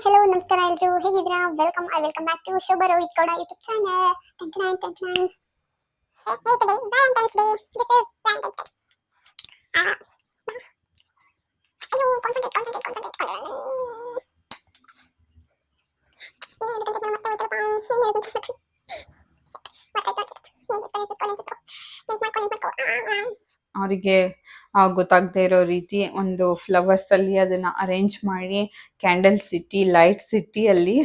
hello, ನಮಸ್ಕಾರ ಎಲ್ಲರೂ ಹೇಗಿದ್ದೀರಾ? Welcome back to Shobha Rohit Gowda YouTube channel. Ten Hey today, Valentine's Day. This is Valentine's Day. ಅಯ್ಯೋ, concentrate. ಅವರಿಗೆ ಗೊತ್ತಾಗದೇ ಇರೋ ರೀತಿ ಒಂದು ಫ್ಲವರ್ಸಲ್ಲಿ ಅದನ್ನು ಅರೇಂಜ್ ಮಾಡಿ ಕ್ಯಾಂಡಲ್ಸ್ ಇಟ್ಟು ಲೈಟ್ಸ್ ಇಟ್ಟು ಅಲ್ಲಿ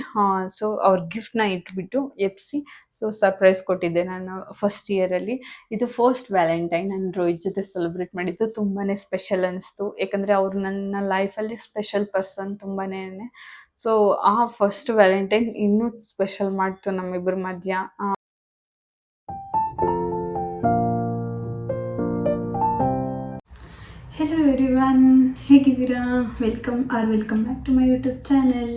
ಸೊ ಅವ್ರ ಗಿಫ್ಟ್ನ ಇಟ್ಬಿಟ್ಟು ಎಪ್ಸಿ ಸೊ ಸರ್ಪ್ರೈಸ್ ಕೊಟ್ಟಿದ್ದೆ ನಾನು ಫಸ್ಟ್ ಇಯರಲ್ಲಿ. ಇದು ಫಸ್ಟ್ ವ್ಯಾಲೆಂಟೈನ್ ನಾನು ರೋಹಿತ್ ಜೊತೆ ಸೆಲೆಬ್ರೇಟ್ ಮಾಡಿದ್ದು ತುಂಬಾ ಸ್ಪೆಷಲ್ ಅನ್ನಿಸ್ತು. ಯಾಕಂದರೆ ಅವರು ನನ್ನ ಲೈಫಲ್ಲಿ ಸ್ಪೆಷಲ್ ಪರ್ಸನ್ ತುಂಬಾ. ಸೊ ಆ ಫಸ್ಟ್ ವ್ಯಾಲೆಂಟೈನ್ ಇನ್ನೂ ಸ್ಪೆಷಲ್ ಮಾಡ್ತು ನಮ್ಮಿಬ್ಬರ ಮಧ್ಯ. ಹೆಲೋ ಎವ್ರಿವನ್, ಹೇಗಿದ್ದೀರಾ? Welcome back to my YouTube channel.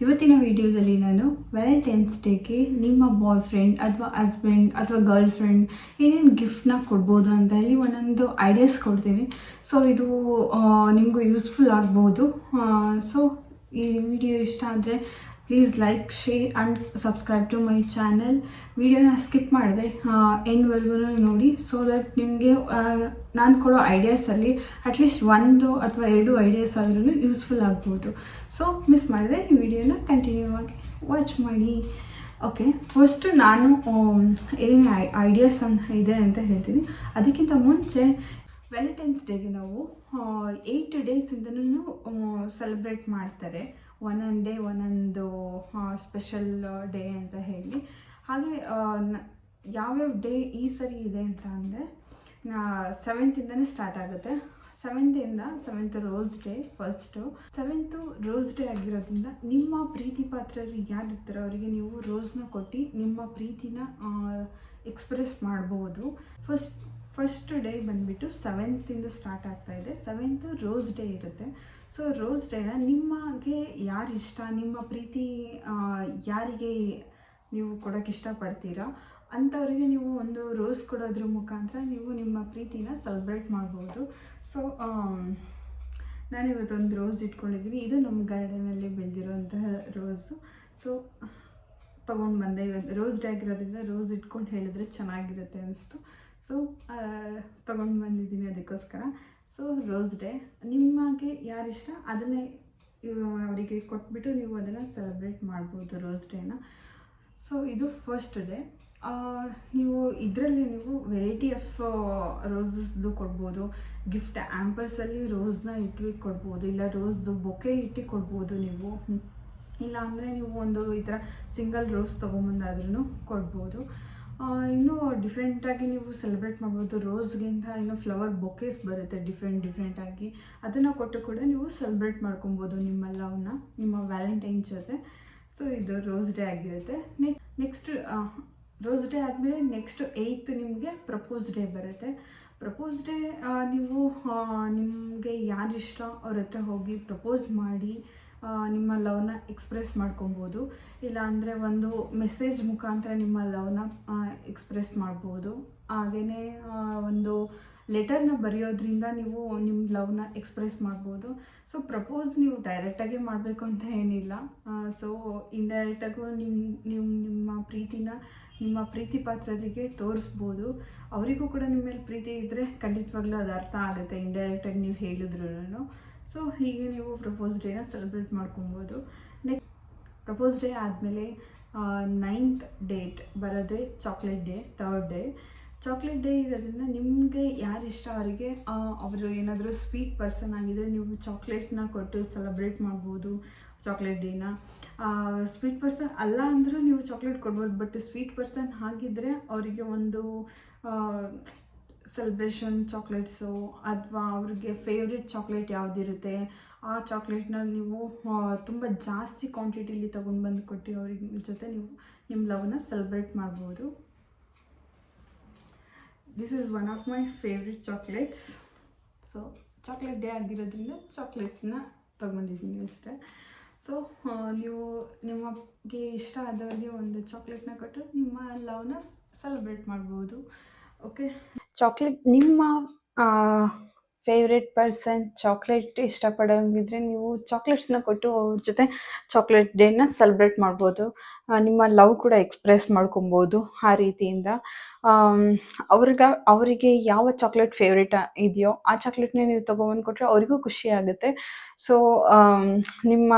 ಇವತ್ತಿನ ವಿಡಿಯೋದಲ್ಲಿ ನಾನು ವ್ಯಾಲೆಂಟೈನ್ಸ್ ಡೇಗೆ ನಿಮ್ಮ ಬಾಯ್ ಫ್ರೆಂಡ್ ಅಥವಾ ಹಸ್ಬೆಂಡ್ ಅಥವಾ ಗರ್ಲ್ ಫ್ರೆಂಡ್ ಏನೇನು ಗಿಫ್ಟ್ನ ಕೊಡ್ಬೋದು ಅಂತ ಹೇಳಿ ಒಂದೊಂದು ಐಡಿಯಾಸ್ ಕೊಡ್ತೀನಿ. ಸೊ ಇದು ನಿಮಗೂ ಯೂಸ್ಫುಲ್ ಆಗ್ಬೋದು. ಸೊ ಈ ವಿಡಿಯೋ ಇಷ್ಟ ಆದರೆ please like, share and subscribe to my channel. ವಿಡಿಯೋನ ಸ್ಕಿಪ್ ಮಾಡಿದೆ ಎಂಡ್ವರೆಗೂ ನೋಡಿ, ಸೊ ದಟ್ ನಿಮಗೆ ನಾನು ಕೊಡೋ ಐಡಿಯಾಸಲ್ಲಿ ಅಟ್ಲೀಸ್ಟ್ 1 ಅಥವಾ 2 ಐಡಿಯಾಸ್ ಆದ್ರೂ ಯೂಸ್ಫುಲ್ ಆಗ್ಬೋದು. ಸೊ ಮಿಸ್ ಮಾಡಿದೆ ಈ ವಿಡಿಯೋನ ಕಂಟಿನ್ಯೂ ಆಗಿ ವಾಚ್ ಮಾಡಿ. ಓಕೆ, ಫಸ್ಟು ನಾನು ಏನೇನು ಐಡಿಯಾಸ್ ಇದೆ ಅಂತ ಹೇಳ್ತೀನಿ. ಅದಕ್ಕಿಂತ ಮುಂಚೆ ವ್ಯಾಲೆಂಟೈನ್ಸ್ ಡೇಗೆ ನಾವು 8 ಡೇಸಿಂದನೂ ಸೆಲೆಬ್ರೇಟ್ ಮಾಡ್ತಾರೆ. ಒಂದೊಂದು ಸ್ಪೆಷಲ್ ಡೇ ಅಂತ ಹೇಳಿ. ಹಾಗೆ ಯಾವ್ಯಾವ ಡೇ ಈ ಸರಿ ಇದೆ ಅಂತ ಅಂದರೆ 7th ಸ್ಟಾರ್ಟ್ ಆಗುತ್ತೆ. 7th rose day first. 7th rose day ಆಗಿರೋದ್ರಿಂದ ನಿಮ್ಮ ಪ್ರೀತಿ ಪಾತ್ರರು ಯಾರಿರ್ತಾರೋ ಅವರಿಗೆ ನೀವು ರೋಸ್ನ ಕೊಟ್ಟು ನಿಮ್ಮ ಪ್ರೀತಿನ ಎಕ್ಸ್ಪ್ರೆಸ್ ಮಾಡ್ಬೋದು. ಫಸ್ಟ್ ಡೇ ಬಂದುಬಿಟ್ಟು 7th ಸ್ಟಾರ್ಟ್ ಆಗ್ತಾ ಇದೆ. 7th ರೋಸ್ ಡೇ ಇರುತ್ತೆ. ಸೊ ರೋಸ್ ಡೇನ ನಿಮಗೆ ಯಾರು ಇಷ್ಟ, ನಿಮ್ಮ ಪ್ರೀತಿ ಯಾರಿಗೆ ನೀವು ಕೊಡೋಕ್ಕೆ ಇಷ್ಟಪಡ್ತೀರಾ ಅಂಥವ್ರಿಗೆ ನೀವು ಒಂದು ರೋಸ್ ಕೊಡೋದ್ರ ಮುಖಾಂತರ ನೀವು ನಿಮ್ಮ ಪ್ರೀತಿನ ಸೆಲೆಬ್ರೇಟ್ ಮಾಡ್ಬೋದು. ಸೊ ನಾನಿವತ್ತೊಂದು ರೋಸ್ ಇಟ್ಕೊಂಡಿದ್ದೀನಿ. ಇದು ನಮ್ಮ ಗಾರ್ಡನಲ್ಲಿ ಬೆಳೆದಿರೋಂತಹ ರೋಸು. ಸೊ ತೊಗೊಂಡು ಬಂದೆ. ಇವತ್ತು ರೋಸ್ ಡೇ ಆಗಿರೋದ್ರಿಂದ ರೋಸ್ ಇಟ್ಕೊಂಡು ಹೇಳಿದ್ರೆ ಚೆನ್ನಾಗಿರುತ್ತೆ ಅನಿಸ್ತು. ಸೊ ತೊಗೊಂಡು ಬಂದಿದ್ದೀನಿ ಅದಕ್ಕೋಸ್ಕರ. ಸೊ ರೋಸ್ ಡೇ ನಿಮಗೆ ಯಾರಿಷ್ಟ ಅದನ್ನೇ ಅವರಿಗೆ ಕೊಟ್ಬಿಟ್ಟು ನೀವು ಅದನ್ನು ಸೆಲೆಬ್ರೇಟ್ ಮಾಡ್ಬೋದು ರೋಸ್ ಡೇನ. ಸೊ ಇದು ಫಸ್ಟ್ ಡೇ. ನೀವು ಇದರಲ್ಲಿ ನೀವು ವೆರೈಟಿ ಆಫ್ ರೋಸಸ್ದು ಕೊಡ್ಬೋದು. ಗಿಫ್ಟ್ ಆ್ಯಂಪರ್ಸಲ್ಲಿ ರೋಸ್ನ ಇಟ್ಟು ಕೊಡ್ಬೋದು, ಇಲ್ಲ ರೋಸ್ದು ಬೊಕೆ ಇಟ್ಟು ಕೊಡ್ಬೋದು ನೀವು. ಇಲ್ಲ ಅಂದರೆ ನೀವು ಒಂದು ಈ ಥರ ಸಿಂಗಲ್ ರೋಸ್ ತೊಗೊಂಬಂದಾದ್ರೂ ಕೊಡ್ಬೋದು. ಇನ್ನೂ ಡಿಫ್ರೆಂಟಾಗಿ ನೀವು ಸೆಲೆಬ್ರೇಟ್ ಮಾಡ್ಬೋದು. ರೋಸ್ಗಿಂತ ಇನ್ನೂ ಫ್ಲವರ್ ಬೊಕೇಸ್ ಬರುತ್ತೆ ಡಿಫ್ರೆಂಟಾಗಿ. ಅದನ್ನು ಕೊಟ್ಟು ಕೂಡ ನೀವು ಸೆಲೆಬ್ರೇಟ್ ಮಾಡ್ಕೊಬೋದು ನಿಮ್ಮ ಲವ್ನ ನಿಮ್ಮ ವ್ಯಾಲೆಂಟೈನ್ ಜೊತೆ. ಸೊ ಇದು ರೋಸ್ ಡೇ ಆಗಿರುತ್ತೆ. ನೆಕ್ಸ್ಟ್ ರೋಸ್ ಡೇ ಆದಮೇಲೆ ನೆಕ್ಸ್ಟ್ 8th ನಿಮಗೆ ಪ್ರಪೋಸ್ ಡೇ ಬರುತ್ತೆ. ಪ್ರಪೋಸ್ ಡೇ ನೀವು ನಿಮಗೆ ಯಾರಿಷ್ಟ ಅವ್ರ ಹತ್ರ ಹೋಗಿ ಪ್ರಪೋಸ್ ಮಾಡಿ ನಿಮ್ಮ ಲವ್ನ ಎಕ್ಸ್ಪ್ರೆಸ್ ಮಾಡ್ಕೊಬೋದು. ಇಲ್ಲ ಅಂದರೆ ಒಂದು ಮೆಸೇಜ್ ಮುಖಾಂತರ ನಿಮ್ಮ ಲವ್ನ ಎಕ್ಸ್ಪ್ರೆಸ್ ಮಾಡ್ಬೋದು. ಹಾಗೆಯೇ ಒಂದು ಲೆಟರ್ನ ಬರೆಯೋದ್ರಿಂದ ನೀವು ನಿಮ್ಮ ಲವ್ನ ಎಕ್ಸ್ಪ್ರೆಸ್ ಮಾಡ್ಬೋದು. ಸೊ ಪ್ರಪೋಸ್ ನೀವು ಡೈರೆಕ್ಟಾಗಿ ಮಾಡಬೇಕು ಅಂತ ಏನಿಲ್ಲ. ಸೊ ಇಂಡೈರೆಕ್ಟಾಗೂ ನಿಮ್ಮ ಪ್ರೀತಿನ ನಿಮ್ಮ ಪ್ರೀತಿ ಪಾತ್ರರಿಗೆ ತೋರಿಸ್ಬೋದು. ಅವರಿಗೂ ಕೂಡ ನಿಮ್ಮ ಮೇಲೆ ಪ್ರೀತಿ ಇದ್ದರೆ ಖಂಡಿತವಾಗ್ಲೂ ಅದು ಅರ್ಥ ಆಗುತ್ತೆ ಇಂಡೈರೆಕ್ಟಾಗಿ ನೀವು ಹೇಳಿದ್ರು. ಸೊ ಹೀಗೆ ನೀವು ಪ್ರಪೋಸ್ ಡೇನ ಸೆಲೆಬ್ರೇಟ್ ಮಾಡ್ಕೊಬೋದು. ನೆಕ್ಸ್ಟ್ ಪ್ರಪೋಸ್ ಡೇ ಆದಮೇಲೆ 9th ಡೇಟ್ ಬರೋದೇ chocolate day, 3rd day. Chocolate day ಇರೋದ್ರಿಂದ ನಿಮಗೆ ಯಾರು ಇಷ್ಟ ಅವರಿಗೆ ಅವರು ಏನಾದರೂ ಸ್ವೀಟ್ ಪರ್ಸನ್ ಆಗಿದ್ದರೆ ನೀವು ಚಾಕ್ಲೇಟ್ನ ಕೊಟ್ಟು ಸೆಲೆಬ್ರೇಟ್ ಮಾಡ್ಬೋದು ಚಾಕ್ಲೇಟ್ ಡೇನ. ಸ್ವೀಟ್ ಪರ್ಸನ್ ಅಲ್ಲ ಅಂದರೂ ನೀವು ಚಾಕ್ಲೇಟ್ ಕೊಡ್ಬೋದು. ಬಟ್ ಸ್ವೀಟ್ ಪರ್ಸನ್ ಆಗಿದ್ದರೆ ಅವರಿಗೆ ಒಂದು ಸೆಲೆಬ್ರೇಷನ್ ಚಾಕ್ಲೇಟ್ಸು ಅಥವಾ ಅವ್ರಿಗೆ ಫೇವ್ರೆಟ್ ಚಾಕ್ಲೇಟ್ ಯಾವುದಿರುತ್ತೆ ಆ ಚಾಕ್ಲೇಟ್ನ ನೀವು ತುಂಬ ಜಾಸ್ತಿ ಕ್ವಾಂಟಿಟಿಲಿ ತೊಗೊಂಡು ಬಂದು ಕೊಟ್ಟು ಅವ್ರಿಗೆ ಜೊತೆ ನೀವು ನಿಮ್ಮ ಲವ್ನ ಸೆಲೆಬ್ರೇಟ್ ಮಾಡ್ಬೋದು. This is one of my favourite chocolates. So chocolate day ಆಗಿರೋದ್ರಿಂದ ಚಾಕ್ಲೇಟ್ನ ತೊಗೊಂಡಿದ್ದೀನಿ ಅಷ್ಟೇ. ಸೊ ನೀವು ನಿಮಗೆ ಇಷ್ಟ ಆದವರಿಗೆ ಒಂದು ಚಾಕ್ಲೇಟ್ನ ಕೊಟ್ಟು ನಿಮ್ಮ ಲವ್ನ ಸೆಲೆಬ್ರೇಟ್ ಮಾಡ್ಬೋದು. ಓಕೆ, ಚಾಕ್ಲೇಟ್ ನಿಮ್ಮ ಫೇವ್ರೆಟ್ ಪರ್ಸನ್ ಚಾಕ್ಲೇಟ್ ಇಷ್ಟಪಡೋಂಗಿದ್ರೆ ನೀವು ಚಾಕ್ಲೇಟ್ಸ್ನ ಕೊಟ್ಟು ಅವ್ರ ಜೊತೆ ಚಾಕ್ಲೇಟ್ ಡೇನ ಸೆಲೆಬ್ರೇಟ್ ಮಾಡ್ಬೋದು. ನಿಮ್ಮ ಲವ್ ಕೂಡ ಎಕ್ಸ್ಪ್ರೆಸ್ ಮಾಡ್ಕೊಬೋದು ಆ ರೀತಿಯಿಂದ. ಅವರಿಗೆ ಯಾವ ಚಾಕ್ಲೇಟ್ ಫೇವ್ರೇಟ್ ಇದೆಯೋ ಆ ಚಾಕ್ಲೇಟ್ನ ನೀವು ತೊಗೊಬಂದು ಕೊಟ್ಟರೆ ಅವರಿಗೂ ಖುಷಿ ಆಗುತ್ತೆ. ಸೊ ನಿಮ್ಮ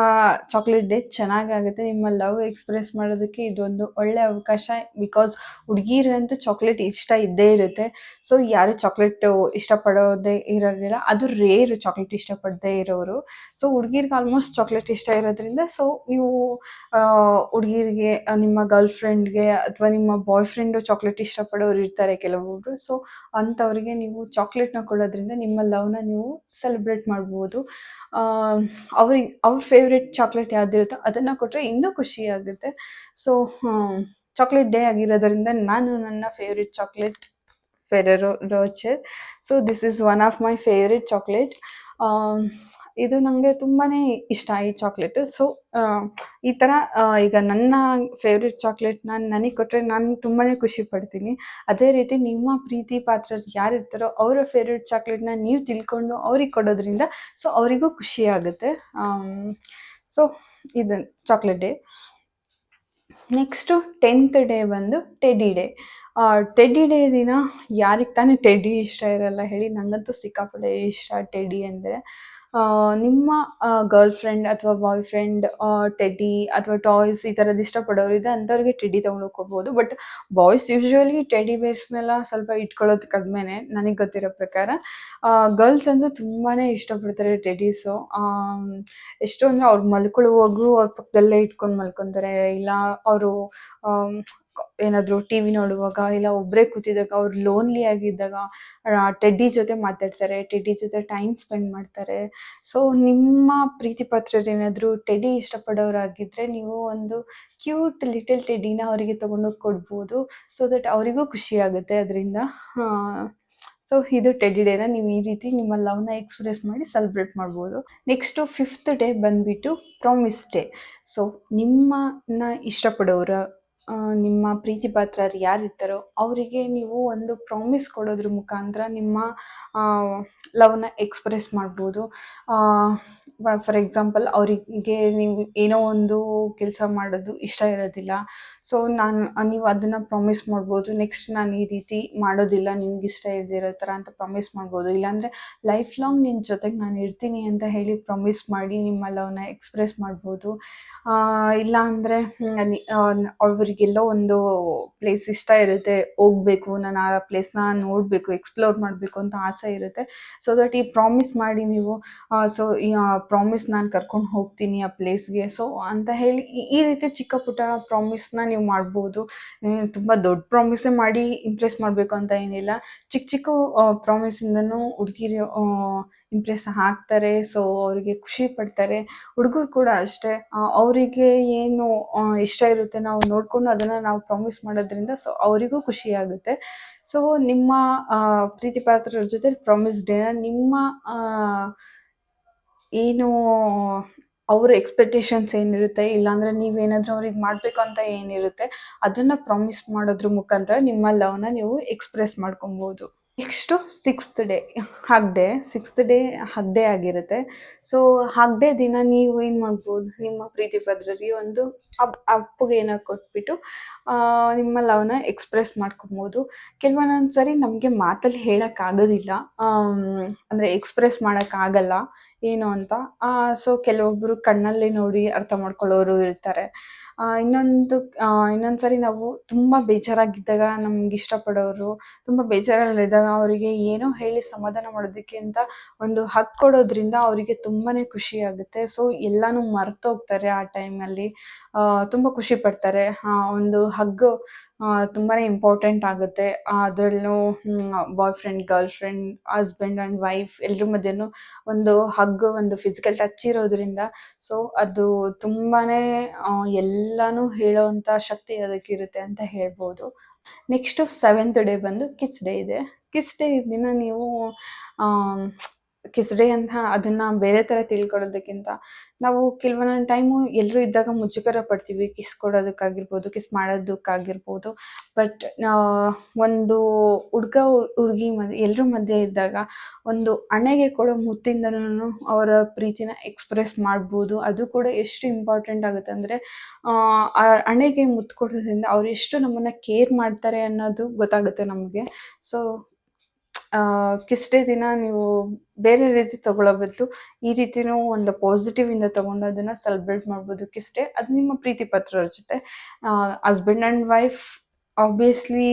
ಚಾಕ್ಲೇಟ್ ಡೇ ಚೆನ್ನಾಗಾಗುತ್ತೆ. ನಿಮ್ಮ ಲವ್ ಎಕ್ಸ್ಪ್ರೆಸ್ ಮಾಡೋದಕ್ಕೆ ಇದೊಂದು ಒಳ್ಳೆ ಅವಕಾಶ. ಬಿಕಾಸ್ ಹುಡುಗಿರಂತೂ ಚಾಕ್ಲೇಟ್ ಇಷ್ಟ ಇದ್ದೇ ಇರುತ್ತೆ. ಸೊ ಯಾರು ಚಾಕ್ಲೇಟು ಇಷ್ಟಪಡೋದೇ ಇರೋದಿಲ್ಲ, ಅದು ರೇರು ಚಾಕ್ಲೇಟ್ ಇಷ್ಟಪಡದೇ ಇರೋರು. ಸೊ ಹುಡುಗಿರ್ಗೆ ಆಲ್ಮೋಸ್ಟ್ ಚಾಕ್ಲೇಟ್ ಇಷ್ಟ ಇರೋದ್ರಿಂದ ಸೊ ನೀವು ಹುಡುಗಿರಿಗೆ ನಿಮ್ಮ ಗರ್ಲ್ ಫ್ರೆಂಡ್ಗೆ ಅಥವಾ ನಿಮ್ಮ ಬಾಯ್ ಫ್ರೆಂಡು ಚಾಕ್ಲೇಟ್ ಇಷ್ಟಪಡೋರು ಇರ್ತಾರೆ ಕೆಲವೊಬ್ಬರು. ಸೊ ಅಂಥವ್ರಿಗೆ ನೀವು ಚಾಕ್ಲೇಟ್ನ ಕೊಡೋದ್ರಿಂದ ನಿಮ್ಮ ಲವ್ನ ನೀವು ಸೆಲೆಬ್ರೇಟ್ ಮಾಡ್ಬೋದು. ಅವ್ರ ಫೇವ್ರೆಟ್ ಚಾಕ್ಲೇಟ್ ಯಾವುದಿರುತ್ತೋ ಅದನ್ನು ಕೊಟ್ಟರೆ ಇನ್ನೂ ಖುಷಿ ಆಗುತ್ತೆ. ಸೊ ಚಾಕ್ಲೇಟ್ ಡೇ ಆಗಿರೋದ್ರಿಂದ ನಾನು ನನ್ನ favourite chocolate Ferrero Rocher. So this is one of my favourite chocolate. ಇದು ನನಗೆ ತುಂಬಾ ಇಷ್ಟ ಈ ಚಾಕ್ಲೇಟು. ಸೊ ಈ ಥರ ಈಗ ನನ್ನ ಫೇವ್ರೆಟ್ ಚಾಕ್ಲೇಟ್ನ ನನಗೆ ಕೊಟ್ಟರೆ ನಾನು ತುಂಬಾ ಖುಷಿ ಪಡ್ತೀನಿ. ಅದೇ ರೀತಿ ನಿಮ್ಮ ಪ್ರೀತಿ ಪಾತ್ರರು ಯಾರಿರ್ತಾರೋ ಅವರ ಫೇವ್ರೆಟ್ ಚಾಕ್ಲೇಟ್ನ ನೀವು ತಿಳ್ಕೊಂಡು ಅವ್ರಿಗೆ ಕೊಡೋದ್ರಿಂದ ಸೊ ಅವರಿಗೂ ಖುಷಿ ಆಗುತ್ತೆ. ಸೊ ಇದು chocolate day. Next 10th day ಬಂದು ಟೆಡಿ ಡೇ. ಟೆಡಿ ಡೇ ದಿನ ಯಾರಿಗೆ ತಾನೇ ಟೆಡಿ ಇಷ್ಟ ಇರಲ್ಲ ಹೇಳಿ? ನನಗಂತೂ ಸಿಕ್ಕಾಪಟ್ಟೆ ಇಷ್ಟ ಟೆಡಿ ಅಂದರೆ. ನಿಮ್ಮ ಗರ್ಲ್ ಫ್ರೆಂಡ್ ಅಥವಾ ಬಾಯ್ ಫ್ರೆಂಡ್ ಟೆಡಿ ಅಥವಾ ಟಾಯ್ಸ್ ಈ ಥರದ್ದು ಇಷ್ಟಪಡೋರಿದೆ ಅಂಥವ್ರಿಗೆ ಟೆಡಿ ತೊಗೊಂಡೋಗಿ ಕೊಡ್ಬೋದು. ಬಟ್ ಬಾಯ್ಸ್ ಯೂಶ್ವಲಿ ಟೆಡಿ ಬೇರ್ಸ್ನೆಲ್ಲ ಸ್ವಲ್ಪ ಇಟ್ಕೊಳ್ಳೋದು ಕಡಿಮೆನೇ ನನಗೆ ಗೊತ್ತಿರೋ ಪ್ರಕಾರ. ಗರ್ಲ್ಸ್ ಅಂತೂ ತುಂಬಾ ಇಷ್ಟಪಡ್ತಾರೆ ಟೆಡೀಸು. ಎಷ್ಟು ಅಂದರೆ ಅವ್ರು ಮಲ್ಕೊಳ್ಳುವಾಗೂ ಅವ್ರ ಪಕ್ಕದಲ್ಲೇ ಇಟ್ಕೊಂಡು ಮಲ್ಕೊತಾರೆ. ಇಲ್ಲ ಅವರು ಏನಾದರೂ ಟಿ ವಿ ನೋಡುವಾಗ ಇಲ್ಲ ಒಬ್ಬರೇ ಕೂತಿದ್ದಾಗ ಅವ್ರು ಲೋನ್ಲಿ ಆಗಿದ್ದಾಗ ಟೆಡ್ಡಿ ಜೊತೆ ಮಾತಾಡ್ತಾರೆ, ಟೆಡ್ಡಿ ಜೊತೆ ಟೈಮ್ ಸ್ಪೆಂಡ್ ಮಾಡ್ತಾರೆ. ಸೊ ನಿಮ್ಮ ಪ್ರೀತಿ ಪಾತ್ರರೇನಾದರೂ ಟೆಡ್ಡಿ ಇಷ್ಟಪಡೋರಾಗಿದ್ದರೆ ನೀವು ಒಂದು ಕ್ಯೂಟ್ ಲಿಟಲ್ ಟೆಡ್ಡಿನ ಅವರಿಗೆ ತೊಗೊಂಡೋಗಿ ಕೊಡ್ಬೋದು. ಸೊ ದಟ್ ಅವರಿಗೂ ಖುಷಿ ಆಗುತ್ತೆ ಅದರಿಂದ. ಸೊ ಇದು ಟೆಡ್ಡಿ ಡೇನ ನೀವು ಈ ರೀತಿ ನಿಮ್ಮ ಲವ್ನ ಎಕ್ಸ್ಪ್ರೆಸ್ ಮಾಡಿ ಸೆಲೆಬ್ರೇಟ್ ಮಾಡ್ಬೋದು. ನೆಕ್ಸ್ಟು 5th ಡೇ ಬಂದುಬಿಟ್ಟು ಪ್ರಾಮಿಸ್ ಡೇ. ಸೊ ನಿಮ್ಮನ್ನ ಇಷ್ಟಪಡೋರ ನಿಮ್ಮ ಪ್ರೀತಿ ಪಾತ್ರರು ಯಾರಿರ್ತಾರೋ ಅವರಿಗೆ ನೀವು ಒಂದು ಪ್ರಾಮಿಸ್ ಕೊಡೋದ್ರ ಮುಖಾಂತರ ನಿಮ್ಮ ಲವ್ನ ಎಕ್ಸ್ಪ್ರೆಸ್ ಮಾಡ್ಬೋದು. ಫಾರ್ ಎಕ್ಸಾಂಪಲ್ ಅವರಿಗೆ ನೀವು ಏನೋ ಒಂದು ಕೆಲಸ ಮಾಡೋದು ಇಷ್ಟ ಇರೋದಿಲ್ಲ. ಸೊ ನೀವು ಅದನ್ನು ಪ್ರಾಮಿಸ್ ಮಾಡ್ಬೋದು. ನೆಕ್ಸ್ಟ್ ನಾನು ಈ ರೀತಿ ಮಾಡೋದಿಲ್ಲ ನಿಮ್ಗೆ ಇಷ್ಟ ಇಲ್ದಿರೋ ಥರ ಅಂತ ಪ್ರಾಮಿಸ್ ಮಾಡ್ಬೋದು. ಇಲ್ಲಾಂದರೆ ಲೈಫ್ ಲಾಂಗ್ ನಿನ್ನ ಜೊತೆಗೆ ನಾನು ಇರ್ತೀನಿ ಅಂತ ಹೇಳಿ ಪ್ರಾಮಿಸ್ ಮಾಡಿ ನಿಮ್ಮ ಲವ್ನ ಎಕ್ಸ್ಪ್ರೆಸ್ ಮಾಡ್ಬೋದು. ಇಲ್ಲ ಅಂದರೆ ಅವರಿಗೆಲ್ಲೋ ಒಂದು ಪ್ಲೇಸ್ ಇಷ್ಟ ಇರುತ್ತೆ, ಹೋಗಬೇಕು, ನಾನು ಆ ಪ್ಲೇಸ್ನ ನೋಡಬೇಕು, ಎಕ್ಸ್ಪ್ಲೋರ್ ಮಾಡಬೇಕು ಅಂತ ಆಸೆ ಇರುತ್ತೆ. ಸೊ ದಟ್ ಈ ಪ್ರಾಮಿಸ್ ಮಾಡಿ ನೀವು ಸೊ ಈ ಪ್ರಾಮಿಸ್ ನಾನು ಕರ್ಕೊಂಡು ಹೋಗ್ತೀನಿ ಆ ಪ್ಲೇಸ್ಗೆ ಸೊ ಅಂತ ಹೇಳಿ ಈ ರೀತಿ ಚಿಕ್ಕ ಪುಟ್ಟ ಪ್ರಾಮಿಸ್ನ ನೀವು ಮಾಡ್ಬೋದು. ತುಂಬ ದೊಡ್ಡ ಪ್ರಾಮಿಸೇ ಮಾಡಿ ಇಂಪ್ರೆಸ್ ಮಾಡಬೇಕು ಅಂತ ಏನಿಲ್ಲ. ಚಿಕ್ಕ ಚಿಕ್ಕ ಪ್ರಾಮಿಸಿಂದನೂ ಹುಡುಗಿರು ಇಂಪ್ರೆಸ್ ಆಗ್ತಾರೆ. ಸೊ ಅವರಿಗೆ ಖುಷಿ ಪಡ್ತಾರೆ. ಹುಡುಗರು ಕೂಡ ಅಷ್ಟೇ, ಅವರಿಗೆ ಏನು ಇಷ್ಟ ಇರುತ್ತೆ ನಾವು ನೋಡಿಕೊಂಡು ಅದನ್ನು ನಾವು ಪ್ರಾಮಿಸ್ ಮಾಡೋದ್ರಿಂದ ಸೊ ಅವರಿಗೂ ಖುಷಿ ಆಗುತ್ತೆ. ಸೊ ನಿಮ್ಮ ಪ್ರೀತಿ ಪಾತ್ರರ ಜೊತೆ ಪ್ರಾಮಿಸ್ ಡೇನ ನಿಮ್ಮ ಏನು ಅವ್ರ ಎಕ್ಸ್ಪೆಕ್ಟೇಷನ್ಸ್ ಏನಿರುತ್ತೆ, ಇಲ್ಲಾಂದರೆ ನೀವೇನಾದರೂ ಅವ್ರಿಗೆ ಮಾಡಬೇಕು ಅಂತ ಏನಿರುತ್ತೆ ಅದನ್ನು ಪ್ರಾಮಿಸ್ ಮಾಡೋದ್ರ ಮುಖಾಂತರ ನಿಮ್ಮ ಲವ್ನ ನೀವು ಎಕ್ಸ್ಪ್ರೆಸ್ ಮಾಡ್ಕೊಬೋದು. Next 6th day hug day. 6th day hug day ಆಗಿರುತ್ತೆ. ಸೊ ಹಗ್ ಡೇ ದಿನ ನೀವು ಏನು ಮಾಡ್ಬೋದು, ನಿಮ್ಮ ಪ್ರೀತಿ ಪಾತ್ರರಿಗೆ ಒಂದು ಅಪ್ಪುಗೆನ ಕೊಟ್ಬಿಟ್ಟು ನಿಮ್ಮ ಲವ್ನ ಎಕ್ಸ್ಪ್ರೆಸ್ ಮಾಡ್ಕೊಬೋದು. ಕೆಲವೊಂದೊಂದು ಸರಿ ನಮಗೆ ಮಾತಲ್ಲಿ ಹೇಳೋಕ್ಕಾಗೋದಿಲ್ಲ, ಅಂದರೆ ಎಕ್ಸ್ಪ್ರೆಸ್ ಮಾಡೋಕ್ಕಾಗಲ್ಲ ಏನು ಅಂತ. ಸೊ ಕೆಲವೊಬ್ಬರು ಕಣ್ಣಲ್ಲಿ ನೋಡಿ ಅರ್ಥ ಮಾಡ್ಕೊಳ್ಳೋರು ಇರ್ತಾರೆ. ಇನ್ನೊಂದು ಸರಿ ನಾವು ತುಂಬ ಬೇಜಾರಾಗಿದ್ದಾಗ ನಮ್ಗೆ ಇಷ್ಟಪಡೋರು ತುಂಬ ಬೇಜಾರಲ್ಲಿದ್ದಾಗ ಅವರಿಗೆ ಏನೋ ಹೇಳಿ ಸಮಾಧಾನ ಮಾಡೋದಕ್ಕೆ ಅಂತ ಒಂದು ಹಗ್ ಕೊಡೋದ್ರಿಂದ ಅವರಿಗೆ ತುಂಬಾ ಖುಷಿ ಆಗುತ್ತೆ. ಸೊ ಎಲ್ಲನೂ ಮರ್ತೋಗ್ತಾರೆ ಆ ಟೈಮಲ್ಲಿ, ತುಂಬ ಖುಷಿ ಪಡ್ತಾರೆ. ಒಂದು ಹಗ್ಗು ತುಂಬಾ ಇಂಪಾರ್ಟೆಂಟ್ ಆಗುತ್ತೆ. ಅದರಲ್ಲೂ boy friend, girl friend, husband and wife ಎಲ್ರ ಮಧ್ಯೆನೂ ಒಂದು ಹಗ್ಗು, ಒಂದು ಫಿಸಿಕಲ್ ಟಚ್ ಇರೋದ್ರಿಂದ ಸೊ ಅದು ತುಂಬಾ ಎಲ್ಲನೂ ಹೇಳೋವಂಥ ಶಕ್ತಿ ಅದಕ್ಕಿರುತ್ತೆ ಅಂತ ಹೇಳ್ಬೋದು. ನೆಕ್ಸ್ಟು 7th ಡೇ ಬಂದು ಕಿಸ್ ಡೇ ಇದೆ. ಕಿಸ್ ಡೇ ದಿನ ನೀವು ಕಿಸ್ ಡೇ ಅಂತ ಅದನ್ನು ಬೇರೆ ಥರ ತಿಳ್ಕೊಳ್ಳೋದಕ್ಕಿಂತ ನಾವು ಕೆಲವೊಂದೊಂದು ಟೈಮು ಎಲ್ಲರೂ ಇದ್ದಾಗ ಮುಜುಗರ ಪಡ್ತೀವಿ ಕಿಸ್ ಕೊಡೋದಕ್ಕಾಗಿರ್ಬೋದು, ಕಿಸ್ ಮಾಡೋದಕ್ಕಾಗಿರ್ಬೋದು. ಬಟ್ ಒಂದು ಹುಡುಗ ಹುಡುಗಿ ಎಲ್ಲರ ಮಧ್ಯೆ ಇದ್ದಾಗ ಒಂದು ಹಣೆಗೆ ಕೊಡೋ ಮುತ್ತಿಂದನೂ ಅವರ ಪ್ರೀತಿನ ಎಕ್ಸ್ಪ್ರೆಸ್ ಮಾಡ್ಬೋದು. ಅದು ಕೂಡ ಎಷ್ಟು ಇಂಪಾರ್ಟೆಂಟ್ ಆಗುತ್ತೆ ಅಂದರೆ ಆ ಹಣೆಗೆ ಮುತ್ತು ಕೊಡೋದ್ರಿಂದ ಅವ್ರು ಎಷ್ಟು ನಮ್ಮನ್ನು ಕೇರ್ ಮಾಡ್ತಾರೆ ಅನ್ನೋದು ಗೊತ್ತಾಗುತ್ತೆ ನಮಗೆ. ಸೊ ಕಿಸ್ ಡೇ ದಿನ ನೀವು ಬೇರೆ ರೀತಿ ತಗೊಳ್ಳೋ ಬದಲು ಈ ರೀತಿಯೂ ಒಂದು ಪಾಸಿಟಿವಿಂದ ತೊಗೊಂಡು ಅದನ್ನು ಸೆಲೆಬ್ರೇಟ್ ಮಾಡ್ಬೋದು ಕಿಸ್ ಡೇ. ಅದು ನಿಮ್ಮ ಪ್ರೀತಿ ಪತ್ರರ ಜೊತೆ. ಹಸ್ಬೆಂಡ್ ಆ್ಯಂಡ್ ವೈಫ್ ಆಬ್ವಿಯಸ್ಲಿ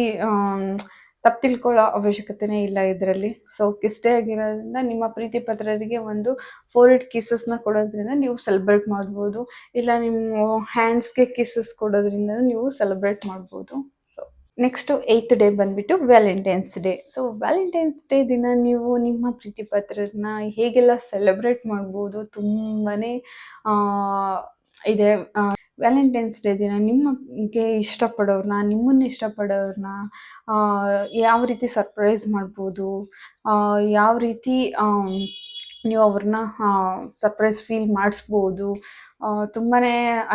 ತಪ್ಪು ತಿಳ್ಕೊಳ್ಳೋ ಅವಶ್ಯಕತೆನೇ ಇಲ್ಲ ಇದರಲ್ಲಿ. ಸೊ ಕಿಸ್ ಡೇ ಆಗಿರೋದ್ರಿಂದ ನಿಮ್ಮ ಪ್ರೀತಿ ಪತ್ರರಿಗೆ ಒಂದು 4 ಕಿಸಸ್ನ ಕೊಡೋದ್ರಿಂದ ನೀವು ಸೆಲೆಬ್ರೇಟ್ ಮಾಡ್ಬೋದು. ಇಲ್ಲ ನಿಮ್ಮ ಹ್ಯಾಂಡ್ಸ್ಗೆ ಕಿಸಸ್ ಕೊಡೋದ್ರಿಂದ ನೀವು ಸೆಲೆಬ್ರೇಟ್ ಮಾಡ್ಬೋದು. ಸೊ ನೆಕ್ಸ್ಟು 8th ಡೇ ಬಂದುಬಿಟ್ಟು Valentine's day. So Valentine's day ದಿನ ನೀವು ನಿಮ್ಮ ಪ್ರೀತಿ ಪತ್ರರನ್ನ ಹೇಗೆಲ್ಲ ಸೆಲೆಬ್ರೇಟ್ ಮಾಡ್ಬೋದು ತುಂಬಾ ಇದೆ. ವ್ಯಾಲೆಂಟೈನ್ಸ್ ಡೇ ದಿನ ನಿಮಗೆ ಇಷ್ಟಪಡೋರನ್ನ, ನಿಮ್ಮನ್ನು ಇಷ್ಟಪಡೋರನ್ನ ಯಾವ ರೀತಿ ಸರ್ಪ್ರೈಸ್ ಮಾಡ್ಬೋದು, ಯಾವ ರೀತಿ ನೀವು ಅವ್ರನ್ನ ಸರ್ಪ್ರೈಸ್ ಫೀಲ್ ಮಾಡಿಸ್ಬೋದು, ತುಂಬಾ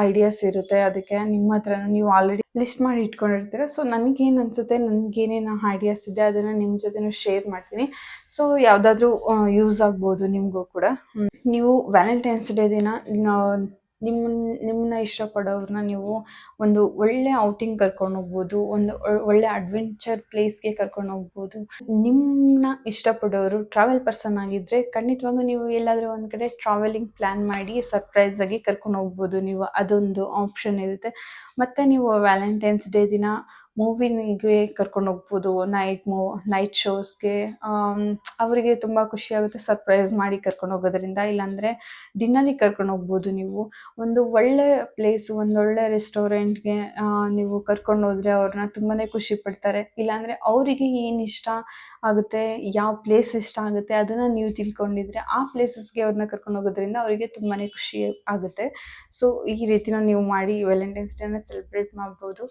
ಐಡಿಯಾಸ್ ಇರುತ್ತೆ. ಅದಕ್ಕೆ ನಿಮ್ಮ ಹತ್ರನೂ ನೀವು ಆಲ್ರೆಡಿ ಲಿಸ್ಟ್ ಮಾಡಿ ಇಟ್ಕೊಂಡಿರ್ತೀರ. ಸೊ ನನಗೇನು ಅನಿಸುತ್ತೆ, ನನಗೇನೇನು ಐಡಿಯಾಸ್ ಇದೆ ಅದನ್ನು ನಿಮ್ಮ ಜೊತೆನೂ ಶೇರ್ ಮಾಡ್ತೀನಿ. ಸೊ ಯಾವುದಾದ್ರೂ ಯೂಸ್ ಆಗ್ಬೋದು ನಿಮಗೂ ಕೂಡ. ನೀವು ವ್ಯಾಲೆಂಟೈನ್ಸ್ ಡೇ ದಿನ ನಿಮ್ಮನ್ನ ಇಷ್ಟಪಡೋರನ್ನ ನೀವು ಒಂದು ಒಳ್ಳೆ ಔಟಿಂಗ್ ಕರ್ಕೊಂಡು ಹೋಗ್ಬೋದು, ಒಂದು ಒಳ್ಳೆ ಅಡ್ವೆಂಚರ್ ಪ್ಲೇಸ್ಗೆ ಕರ್ಕೊಂಡು ಹೋಗ್ಬೋದು. ನಿಮ್ಮನ್ನ ಇಷ್ಟಪಡೋರು ಟ್ರಾವೆಲ್ ಪರ್ಸನ್ ಆಗಿದ್ದರೆ ಖಂಡಿತವಾಗೂ ನೀವು ಎಲ್ಲಾದರೂ ಒಂದು ಕಡೆ ಟ್ರಾವೆಲಿಂಗ್ ಪ್ಲ್ಯಾನ್ ಮಾಡಿ ಸರ್ಪ್ರೈಸಾಗಿ ಕರ್ಕೊಂಡು ಹೋಗ್ಬೋದು ನೀವು. ಅದೊಂದು ಆಪ್ಷನ್ ಇರುತ್ತೆ. ಮತ್ತು ನೀವು ವ್ಯಾಲೆಂಟೈನ್ಸ್ ಡೇ ದಿನ ಮೂವಿಗೆ ಕರ್ಕೊಂಡು ಹೋಗ್ಬೋದು, ನೈಟ್ ಶೋಸ್ಗೆ. ಅವರಿಗೆ ತುಂಬ ಖುಷಿಯಾಗುತ್ತೆ ಸರ್ಪ್ರೈಸ್ ಮಾಡಿ ಕರ್ಕೊಂಡು ಹೋಗೋದ್ರಿಂದ. ಇಲ್ಲಾಂದರೆ ಡಿನ್ನರಿಗೆ ಕರ್ಕೊಂಡು ಹೋಗ್ಬೋದು ನೀವು. ಒಂದು ಒಳ್ಳೆ ಪ್ಲೇಸು, ಒಂದೊಳ್ಳೆ ರೆಸ್ಟೋರೆಂಟ್ಗೆ ನೀವು ಕರ್ಕೊಂಡು ಹೋದರೆ ಅವ್ರನ್ನ ತುಂಬಾ ಖುಷಿ ಪಡ್ತಾರೆ. ಇಲ್ಲಾಂದರೆ ಅವರಿಗೆ ಏನು ಇಷ್ಟ ಆಗುತ್ತೆ, ಯಾವ ಪ್ಲೇಸ್ ಇಷ್ಟ ಆಗುತ್ತೆ ಅದನ್ನು ನೀವು ತಿಳ್ಕೊಂಡಿದ್ರೆ ಆ ಪ್ಲೇಸಸ್ಗೆ ಅವ್ರನ್ನ ಕರ್ಕೊಂಡು ಹೋಗೋದ್ರಿಂದ ಅವರಿಗೆ ತುಂಬಾ ಖುಷಿ ಆಗುತ್ತೆ. ಸೊ ಈ ರೀತಿನ ನೀವು ಮಾಡಿ ವ್ಯಾಲೆಂಟೈನ್ಸ್ ಡೇನ ಸೆಲೆಬ್ರೇಟ್ ಮಾಡ್ಬೋದು.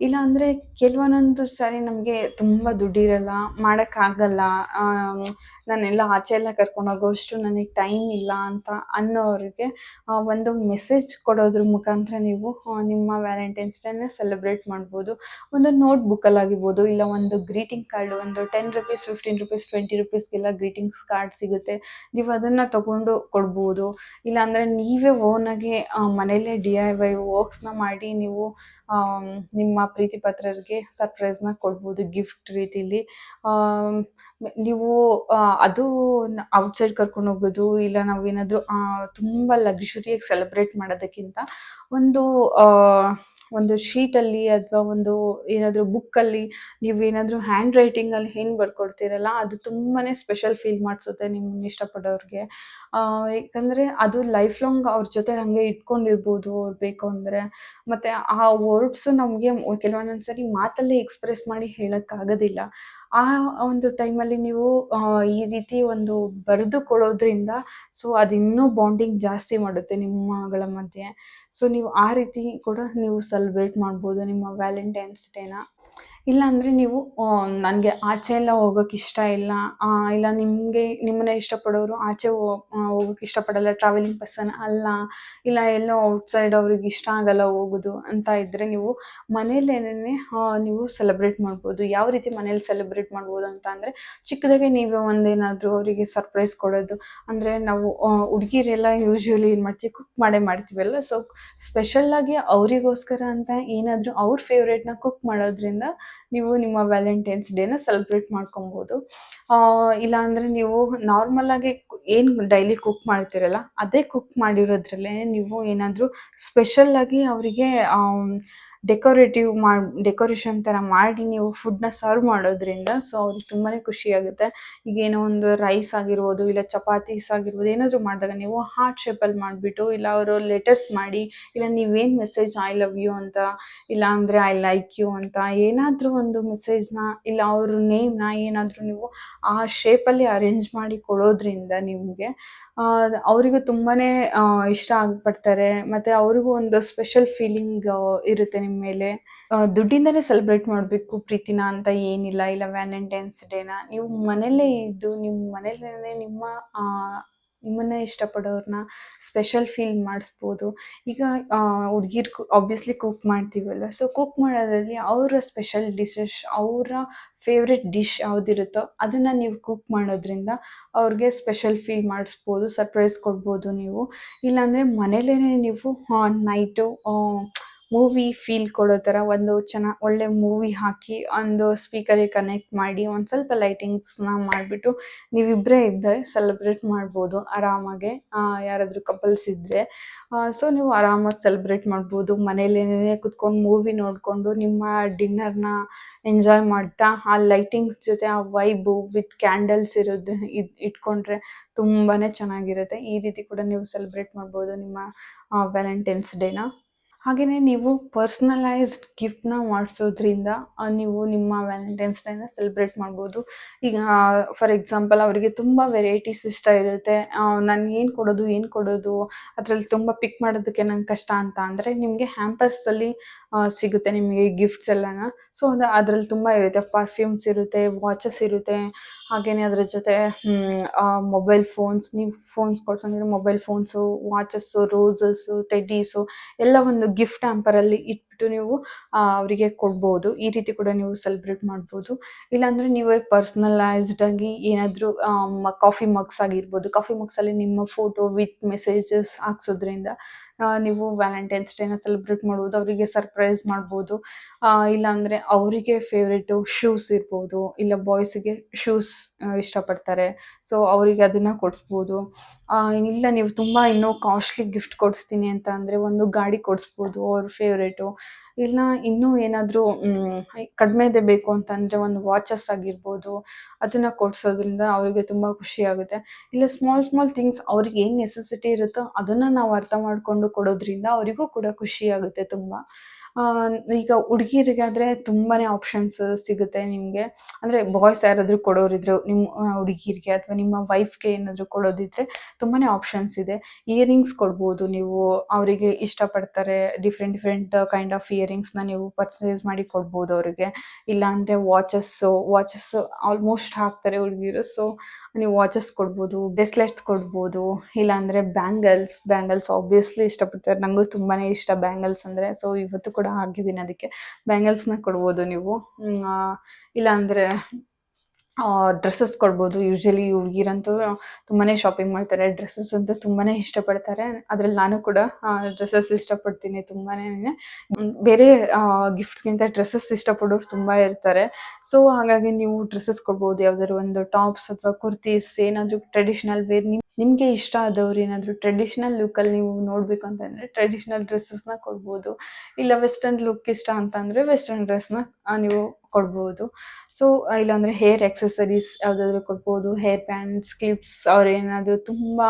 ಇಲ್ಲಾಂದರೆ ಕೆಲವೊಂದೊಂದು ಸಾರಿ ನಮಗೆ ತುಂಬ ದುಡ್ಡಿರಲ್ಲ, ಮಾಡೋಕ್ಕಾಗಲ್ಲ, ನಾನೆಲ್ಲ ಆಚೆ ಎಲ್ಲ ಕರ್ಕೊಂಡು ಹೋಗೋಷ್ಟು ನನಗೆ ಟೈಮ್ ಇಲ್ಲ ಅಂತ ಅನ್ನೋರಿಗೆ ಒಂದು ಮೆಸೇಜ್ ಕೊಡೋದ್ರ ಮುಖಾಂತರ ನೀವು ನಿಮ್ಮ ವ್ಯಾಲೆಂಟೈನ್ಸ್ ಡೇನ ಸೆಲೆಬ್ರೇಟ್ ಮಾಡ್ಬೋದು. ಒಂದು ನೋಟ್ಬುಕ್ಕಲ್ಲಾಗಿರ್ಬೋದು, ಇಲ್ಲ ಒಂದು ಗ್ರೀಟಿಂಗ್ ಕಾರ್ಡ್, ಒಂದು 10 ರೂಪೀಸ್, 15 ರೂಪೀಸ್, 20 ರೂಪೀಸ್ಗೆಲ್ಲ ಗ್ರೀಟಿಂಗ್ಸ್ ಕಾರ್ಡ್ ಸಿಗುತ್ತೆ. ನೀವು ಅದನ್ನು ತೊಗೊಂಡು ಕೊಡ್ಬೋದು. ಇಲ್ಲಾಂದರೆ ನೀವೇ ಓನಾಗಿ ಮನೆಯಲ್ಲೇ DIY ವರ್ಕ್ಸ್ನ ಮಾಡಿ ನೀವು ನಿಮ್ಮ ಪ್ರೀತಿ ಪತ್ರರಿಗೆ ಸರ್ಪ್ರೈಸ್ನ ಕೊಡ್ಬೋದು ಗಿಫ್ಟ್ ರೀತಿಲಿ. ನೀವು ಅದು ಔಟ್ಸೈಡ್ ಕರ್ಕೊಂಡು ಹೋಗೋದು, ಇಲ್ಲ ನಾವೇನಾದರೂ ತುಂಬ ಲಕ್ಸುರಿಯಾಗಿ ಸೆಲೆಬ್ರೇಟ್ ಮಾಡೋದಕ್ಕಿಂತ ಒಂದು ಶೀಟಲ್ಲಿ ಅಥವಾ ಒಂದು ಏನಾದರೂ ಬುಕ್ಕಲ್ಲಿ ನೀವೇನಾದರೂ ಹ್ಯಾಂಡ್ ರೈಟಿಂಗಲ್ಲಿ ಏನು ಬರ್ಕೊಡ್ತೀರಲ್ಲ ಅದು ತುಂಬಾ ಸ್ಪೆಷಲ್ ಫೀಲ್ ಮಾಡಿಸುತ್ತೆ ನಿಮ್ಮನ್ನ ಇಷ್ಟಪಡೋರಿಗೆ. ಯಾಕಂದರೆ ಅದು ಲೈಫ್ ಲಾಂಗ್ ಅವ್ರ ಜೊತೆ ಹಾಗೆ ಇಟ್ಕೊಂಡಿರ್ಬೋದು ಅವ್ರು ಬೇಕು ಅಂದರೆ. ಮತ್ತು ಆ ವರ್ಡ್ಸು ನಮಗೆ ಕೆಲವೊಂದೊಂದು ಸರಿ ಮಾತಲ್ಲೇ ಎಕ್ಸ್ಪ್ರೆಸ್ ಮಾಡಿ ಹೇಳೋಕ್ಕಾಗೋದಿಲ್ಲ. ಆ ಒಂದು ಟೈಮಲ್ಲಿ ನೀವು ಈ ರೀತಿ ಒಂದು ಬರೆದು ಕೊಡೋದ್ರಿಂದ ಸೊ ಅದು ಇನ್ನೂ ಬಾಂಡಿಂಗ್ ಜಾಸ್ತಿ ಮಾಡುತ್ತೆ ನಿಮ್ಮಗಳ ಮಧ್ಯೆ. ಸೊ ನೀವು ಆ ರೀತಿ ಕೂಡ ನೀವು ಸೆಲೆಬ್ರೇಟ್ ಮಾಡ್ಬೋದು ನಿಮ್ಮ ವ್ಯಾಲೆಂಟೈನ್ಸ್ ಡೇನ. ಇಲ್ಲಾಂದರೆ ನೀವು ನನಗೆ ಆಚೆ ಎಲ್ಲ ಹೋಗೋಕ್ಕೆ ಇಷ್ಟ ಇಲ್ಲ, ಇಲ್ಲ ನಿಮ್ಮನ್ನೇ ಇಷ್ಟಪಡೋರು ಆಚೆ ಹೋಗೋಕ್ಕೆ ಇಷ್ಟಪಡಲ್ಲ, ಟ್ರಾವೆಲಿಂಗ್ ಪರ್ಸನ್ ಅಲ್ಲ, ಇಲ್ಲ ಎಲ್ಲೋ ಔಟ್ಸೈಡ್ ಅವ್ರಿಗೆ ಇಷ್ಟ ಆಗಲ್ಲ ಹೋಗೋದು ಅಂತ ಇದ್ದರೆ ನೀವು ಮನೆಯಲ್ಲೇನೆ ನೀವು ಸೆಲೆಬ್ರೇಟ್ ಮಾಡ್ಬೋದು. ಯಾವ ರೀತಿ ಮನೇಲಿ ಸೆಲೆಬ್ರೇಟ್ ಮಾಡ್ಬೋದು ಅಂತ ಅಂದರೆ ಚಿಕ್ಕದಾಗೆ ನೀವೇ ಒಂದೇನಾದರೂ ಅವರಿಗೆ ಸರ್ಪ್ರೈಸ್ ಕೊಡೋದು. ಅಂದರೆ ನಾವು ಹುಡುಗಿರೆಲ್ಲ ಯೂಶ್ವಲಿ ಏನು ಮಾಡ್ತೀವಿ, ಕುಕ್ ಮಾಡ್ತೀವಲ್ಲ. ಸೊ ಸ್ಪೆಷಲ್ಲಾಗಿ ಅವರಿಗೋಸ್ಕರ ಅಂತ ಏನಾದರೂ ಅವ್ರ ಫೇವ್ರೇಟ್ನ ಕುಕ್ ಮಾಡೋದ್ರಿಂದ ನೀವು ನಿಮ್ಮ ವ್ಯಾಲೆಂಟೈನ್ಸ್ ಡೇನ ಸೆಲೆಬ್ರೇಟ್ ಮಾಡ್ಕೊಬೋದು. ಇಲ್ಲಾಂದರೆ ನೀವು ನಾರ್ಮಲಾಗಿ ಏನು ಡೈಲಿ ಕುಕ್ ಮಾಡ್ತೀರಲ್ಲ ಅದೇ ಕುಕ್ ಮಾಡಿರೋದ್ರಲ್ಲೇ ನೀವು ಏನಾದರೂ ಸ್ಪೆಷಲ್ಲಾಗಿ ಅವರಿಗೆ ಡೆಕೋರೇಷನ್ ಥರ ಮಾಡಿ ನೀವು ಫುಡ್ನ ಸರ್ವ್ ಮಾಡೋದ್ರಿಂದ ಸೊ ಅವ್ರಿಗೆ ತುಂಬಾ ಖುಷಿಯಾಗುತ್ತೆ. ಈಗ ಏನೋ ಒಂದು ರೈಸ್ ಆಗಿರ್ಬೋದು, ಇಲ್ಲ ಚಪಾತೀಸ್ ಆಗಿರ್ಬೋದು, ಏನಾದರೂ ಮಾಡಿದಾಗ ನೀವು ಹಾರ್ಟ್ ಶೇಪಲ್ಲಿ ಮಾಡಿಬಿಟ್ಟು, ಇಲ್ಲ ಅವರು ಲೆಟರ್ಸ್ ಮಾಡಿ, ಇಲ್ಲ ನೀವೇನು ಮೆಸೇಜ್ ಐ ಲವ್ ಯು ಅಂತ, ಇಲ್ಲ ಅಂದರೆ ಐ ಲೈಕ್ ಯು ಅಂತ ಏನಾದರೂ ಒಂದು ಮೆಸೇಜ್ನ, ಇಲ್ಲ ಅವ್ರ ನೇಮ್ನ ಏನಾದರೂ ನೀವು ಆ ಶೇಪಲ್ಲಿ ಅರೇಂಜ್ ಮಾಡಿ ಕೊಡೋದ್ರಿಂದ ನಿಮಗೆ ಅವರಿಗೂ ತುಂಬಾ ಇಷ್ಟ ಆಗ್ಪಡ್ತಾರೆ. ಮತ್ತು ಅವ್ರಿಗೂ ಒಂದು ಸ್ಪೆಷಲ್ ಫೀಲಿಂಗ್ ಇರುತ್ತೆ ನಿಮ್ಮ ಮೇಲೆ. ದುಡ್ಡಿಂದನೇ ಸೆಲೆಬ್ರೇಟ್ ಮಾಡಬೇಕು ಪ್ರೀತಿನ ಅಂತ ಏನಿಲ್ಲ, ಇಲ್ಲ ವ್ಯಾಲೆಂಟೈನ್ಸ್ ಡೇನ ನೀವು ಮನೆಯಲ್ಲೇ ಇದ್ದು ನಿಮ್ಮ ಮನೆಯಲ್ಲೇ ನಿಮ್ಮನ್ನೇ ಇಷ್ಟಪಡೋರನ್ನ ಸ್ಪೆಷಲ್ ಫೀಲ್ ಮಾಡಿಸ್ಬೋದು. ಈಗ ಹುಡುಗಿರು ಆಬ್ವಿಯಸ್ಲಿ ಕುಕ್ ಮಾಡ್ತೀವಲ್ಲ, ಸೊ ಕುಕ್ ಮಾಡೋದ್ರಲ್ಲಿ ಅವರ ಸ್ಪೆಷಲ್ ಡಿಶಸ್, ಅವರ ಫೇವ್ರೆಟ್ ಡಿಶ್ ಯಾವುದಿರುತ್ತೋ ಅದನ್ನು ನೀವು ಕುಕ್ ಮಾಡೋದ್ರಿಂದ ಅವ್ರಿಗೆ ಸ್ಪೆಷಲ್ ಫೀಲ್ ಮಾಡಿಸ್ಬೋದು, ಸರ್ಪ್ರೈಸ್ ಕೊಡ್ಬೋದು ನೀವು. ಇಲ್ಲಾಂದರೆ ಮನೇಲೇ ನೀವು ನೈಟು ಮೂವಿ ಫೀಲ್ ಕೊಡೋ ಥರ ಒಂದು ಒಳ್ಳೆ ಮೂವಿ ಹಾಕಿ ಒಂದು ಸ್ಪೀಕರಿಗೆ ಕನೆಕ್ಟ್ ಮಾಡಿ ಒಂದು ಸ್ವಲ್ಪ ಲೈಟಿಂಗ್ಸ್ನ ಮಾಡಿಬಿಟ್ಟು ನೀವಿಬ್ಬರೇ ಇದ್ದರೆ ಸೆಲೆಬ್ರೇಟ್ ಮಾಡ್ಬೋದು ಆರಾಮಾಗೆ. ಯಾರಾದರೂ ಕಪಲ್ಸ್ ಇದ್ದರೆ ಸೊ ನೀವು ಆರಾಮಾಗಿ ಸೆಲೆಬ್ರೇಟ್ ಮಾಡ್ಬೋದು. ಮನೇಲೇನೇ ಕುತ್ಕೊಂಡು ಮೂವಿ ನೋಡಿಕೊಂಡು ನಿಮ್ಮ ಡಿನ್ನರ್ನ ಎಂಜಾಯ್ ಮಾಡ್ತಾ ಆ ಲೈಟಿಂಗ್ಸ್ ಜೊತೆ ಆ ವೈಬು ವಿತ್ ಕ್ಯಾಂಡಲ್ಸ್ ಇರೋದು ಇಟ್ಕೊಂಡ್ರೆ ತುಂಬಾ ಚೆನ್ನಾಗಿರುತ್ತೆ. ಈ ರೀತಿ ಕೂಡ ನೀವು ಸೆಲೆಬ್ರೇಟ್ ಮಾಡ್ಬೋದು ನಿಮ್ಮ ವ್ಯಾಲೆಂಟೈನ್ಸ್ ಡೇನ. ಹಾಗೆಯೇ ನೀವು ಪರ್ಸ್ನಲೈಸ್ಡ್ ಗಿಫ್ಟ್ನ ಮಾಡಿಸೋದ್ರಿಂದ ನೀವು ನಿಮ್ಮ ವ್ಯಾಲೆಂಟೈನ್ಸ್ ಡೇನ ಸೆಲೆಬ್ರೇಟ್ ಮಾಡ್ಬೋದು. ಈಗ ಫಾರ್ ಎಕ್ಸಾಂಪಲ್ ಅವರಿಗೆ ತುಂಬ ವೆರೈಟೀಸ್ ಇಷ್ಟ ಇರುತ್ತೆ, ನಾನು ಏನು ಕೊಡೋದು ಅದರಲ್ಲಿ ತುಂಬ ಪಿಕ್ ಮಾಡೋದಕ್ಕೆ ನಂಗೆ ಕಷ್ಟ ಅಂತ ಅಂದರೆ ನಿಮಗೆ ಹ್ಯಾಂಪರ್ಸಲ್ಲಿ ಸಿಗುತ್ತೆ ನಿಮಗೆ ಗಿಫ್ಟ್ಸ್ ಎಲ್ಲನ. ಸೊ ಅದರಲ್ಲಿ ತುಂಬ ಇರುತ್ತೆ, ಪರ್ಫ್ಯೂಮ್ಸ್ ಇರುತ್ತೆ, ವಾಚಸ್ ಇರುತ್ತೆ, ಹಾಗೆಯೇ ಅದರ ಜೊತೆ ಮೊಬೈಲ್ ಫೋನ್ಸ್, ನೀವು phones ಕೊಡ್ಸಂಗಿದ್ರೆ mobile phones, watches, roses, ಟೆಡ್ಡೀಸು ಎಲ್ಲ ಒಂದು ಗಿಫ್ಟ್ ಹ್ಯಾಂಪರಲ್ಲಿ ಇಟ್ಬಿಟ್ಟು ನೀವು ಅವರಿಗೆ ಕೊಡ್ಬೋದು. ಈ ರೀತಿ ಕೂಡ ನೀವು ಸೆಲೆಬ್ರೇಟ್ ಮಾಡ್ಬೋದು. ಇಲ್ಲಾಂದರೆ ನೀವೇ ಪರ್ಸ್ನಲೈಸ್ಡಾಗಿ ಏನಾದರೂ ಕಾಫಿ ಮಗ್ಸ್ ಆಗಿರ್ಬೋದು, ಕಾಫಿ ಮಗ್ಸಲ್ಲಿ ನಿಮ್ಮ ಫೋಟೋ ವಿತ್ ಮೆಸೇಜಸ್ ಹಾಕ್ಸೋದ್ರಿಂದ ನೀವು ವ್ಯಾಲೆಂಟೈನ್ಸ್ ಡೇನ ಸೆಲೆಬ್ರೇಟ್ ಮಾಡ್ಬೋದು, ಅವರಿಗೆ ಸರ್ಪ್ರೈಸ್ ಮಾಡ್ಬೋದು. ಇಲ್ಲಾಂದರೆ ಅವರಿಗೆ ಫೇವ್ರೇಟು ಶೂಸ್ ಇರ್ಬೋದು, ಇಲ್ಲ ಬಾಯ್ಸಿಗೆ ಶೂಸ್ ಇಷ್ಟಪಡ್ತಾರೆ, ಸೊ ಅವರಿಗೆ ಅದನ್ನು ಕೊಡಿಸ್ಬೋದು. ಇಲ್ಲ ನೀವು ತುಂಬ ಇನ್ನೂ ಕಾಸ್ಟ್ಲಿ ಗಿಫ್ಟ್ ಕೊಡಿಸ್ತೀನಿ ಅಂತ ಅಂದರೆ ಒಂದು ಗಾಡಿ ಕೊಡಿಸ್ಬೋದು ಅವ್ರ ಫೇವ್ರೇಟು. ಇಲ್ಲ ಇನ್ನೂ ಏನಾದರೂ ಕಡಿಮೆದೇ ಬೇಕು ಅಂತಂದರೆ ಒಂದು ವಾಚಸ್ ಆಗಿರ್ಬೋದು, ಅದನ್ನು ಕೊಡಿಸೋದ್ರಿಂದ ಅವರಿಗೆ ತುಂಬ ಖುಷಿಯಾಗುತ್ತೆ. ಇಲ್ಲ ಸ್ಮಾಲ್ ಥಿಂಗ್ಸ್ ಅವ್ರಿಗೆ ಏನು ನೆಸೆಸಿಟಿ ಇರುತ್ತೋ ಅದನ್ನು ನಾವು ಅರ್ಥ ಮಾಡಿಕೊಂಡು ಕೊಡೋದ್ರಿಂದ ಅವರಿಗೂ ಕೂಡ ಖುಷಿಯಾಗುತ್ತೆ ತುಂಬ. ಈಗ ಹುಡುಗಿರಿಗಾದರೆ ತುಂಬಾ ಆಪ್ಷನ್ಸ್ ಸಿಗುತ್ತೆ ನಿಮಗೆ. ಅಂದರೆ ಬಾಯ್ಸ್ ಯಾರಾದರೂ ಕೊಡೋರಿದ್ರು ನಿಮ್ಮ ಹುಡುಗಿರಿಗೆ ಅಥವಾ ನಿಮ್ಮ ವೈಫ್ಗೆ ಏನಾದರೂ ಕೊಡೋದಿದ್ದರೆ ತುಂಬಾ ಆಪ್ಷನ್ಸ್ ಇದೆ. ಇಯರಿಂಗ್ಸ್ ಕೊಡ್ಬೋದು ನೀವು, ಅವರಿಗೆ ಇಷ್ಟಪಡ್ತಾರೆ ಡಿಫ್ರೆಂಟ್ ಕೈಂಡ್ ಆಫ್ ಇಯರಿಂಗ್ಸ್ನ ನೀವು ಪರ್ಚೇಸ್ ಮಾಡಿ ಕೊಡ್ಬೋದು ಅವರಿಗೆ. ಇಲ್ಲಾಂದರೆ ವಾಚಸ್ಸು ಆಲ್ಮೋಸ್ಟ್ ಹಾಕ್ತಾರೆ ಹುಡುಗಿರು, ಸೊ ನೀವು ವಾಚಸ್ ಕೊಡ್ಬೋದು, ಬ್ರೇಸ್ಲೆಟ್ಸ್ ಕೊಡ್ಬೋದು. ಇಲ್ಲಾಂದರೆ ಬ್ಯಾಂಗಲ್ಸ್ ಆಬ್ವಿಯಸ್ಲಿ ಇಷ್ಟಪಡ್ತಾರೆ, ನನಗೂ ತುಂಬಾ ಇಷ್ಟ ಬ್ಯಾಂಗಲ್ಸ್ ಅಂದರೆ, ಸೊ ಇವತ್ತು ಕೂಡ ಹಾಕಿದ್ದೀನಿ, ಅದಕ್ಕೆ ಬ್ಯಾಂಗಲ್ಸ್ನ ಕೊಡ್ಬೋದು ನೀವು. ಇಲ್ಲಾಂದರೆ ಡ್ರೆಸ್ಸಸ್ ಕೊಡ್ಬೋದು. ಯೂಶ್ವಲಿ ಹುಡುಗಿರಂತೂ ತುಂಬಾ ಶಾಪಿಂಗ್ ಮಾಡ್ತಾರೆ, ಡ್ರೆಸ್ಸಸ್ ಅಂತೂ ತುಂಬಾ ಇಷ್ಟಪಡ್ತಾರೆ. ಅದರಲ್ಲಿ ನಾನು ಕೂಡ ಡ್ರೆಸ್ಸಸ್ ಇಷ್ಟಪಡ್ತೀನಿ ತುಂಬಾ. ಬೇರೆ ಗಿಫ್ಟ್ಸ್ಗಿಂತ ಡ್ರೆಸ್ಸಸ್ ಇಷ್ಟಪಡೋರು ತುಂಬ ಇರ್ತಾರೆ. ಸೊ ಹಾಗಾಗಿ ನೀವು ಡ್ರೆಸ್ಸಸ್ ಕೊಡ್ಬೋದು, ಯಾವುದಾದ್ರು ಒಂದು ಟಾಪ್ಸ್ ಅಥವಾ ಕುರ್ತೀಸ್, ಏನಾದರೂ ಟ್ರೆಡಿಷ್ನಲ್ ವೇರ್ ನಿಮಗೆ ಇಷ್ಟ ಆದವ್ರು ಏನಾದರೂ ಟ್ರೆಡಿಷ್ನಲ್ ಲುಕ್ಕಲ್ಲಿ ನೀವು ನೋಡಬೇಕು ಅಂತಂದರೆ ಟ್ರೆಡಿಷ್ನಲ್ ಡ್ರೆಸ್ಸಸ್ನ ಕೊಡ್ಬೋದು. ಇಲ್ಲ ವೆಸ್ಟರ್ನ್ ಲುಕ್ ಇಷ್ಟ ಅಂತಂದರೆ ವೆಸ್ಟರ್ನ್ ಡ್ರೆಸ್ನ ನೀವು ಕೊಡ್ಬೋದು. ಸೊ ಇಲ್ಲಾಂದರೆ ಹೇರ್ ಎಕ್ಸೆಸರೀಸ್ ಯಾವುದಾದ್ರೂ ಕೊಡ್ಬೋದು, ಹೇರ್ ಬ್ಯಾಂಡ್ಸ್, ಕ್ಲಿಪ್ಸ್, ಅವ್ರು ಏನಾದರೂ ತುಂಬ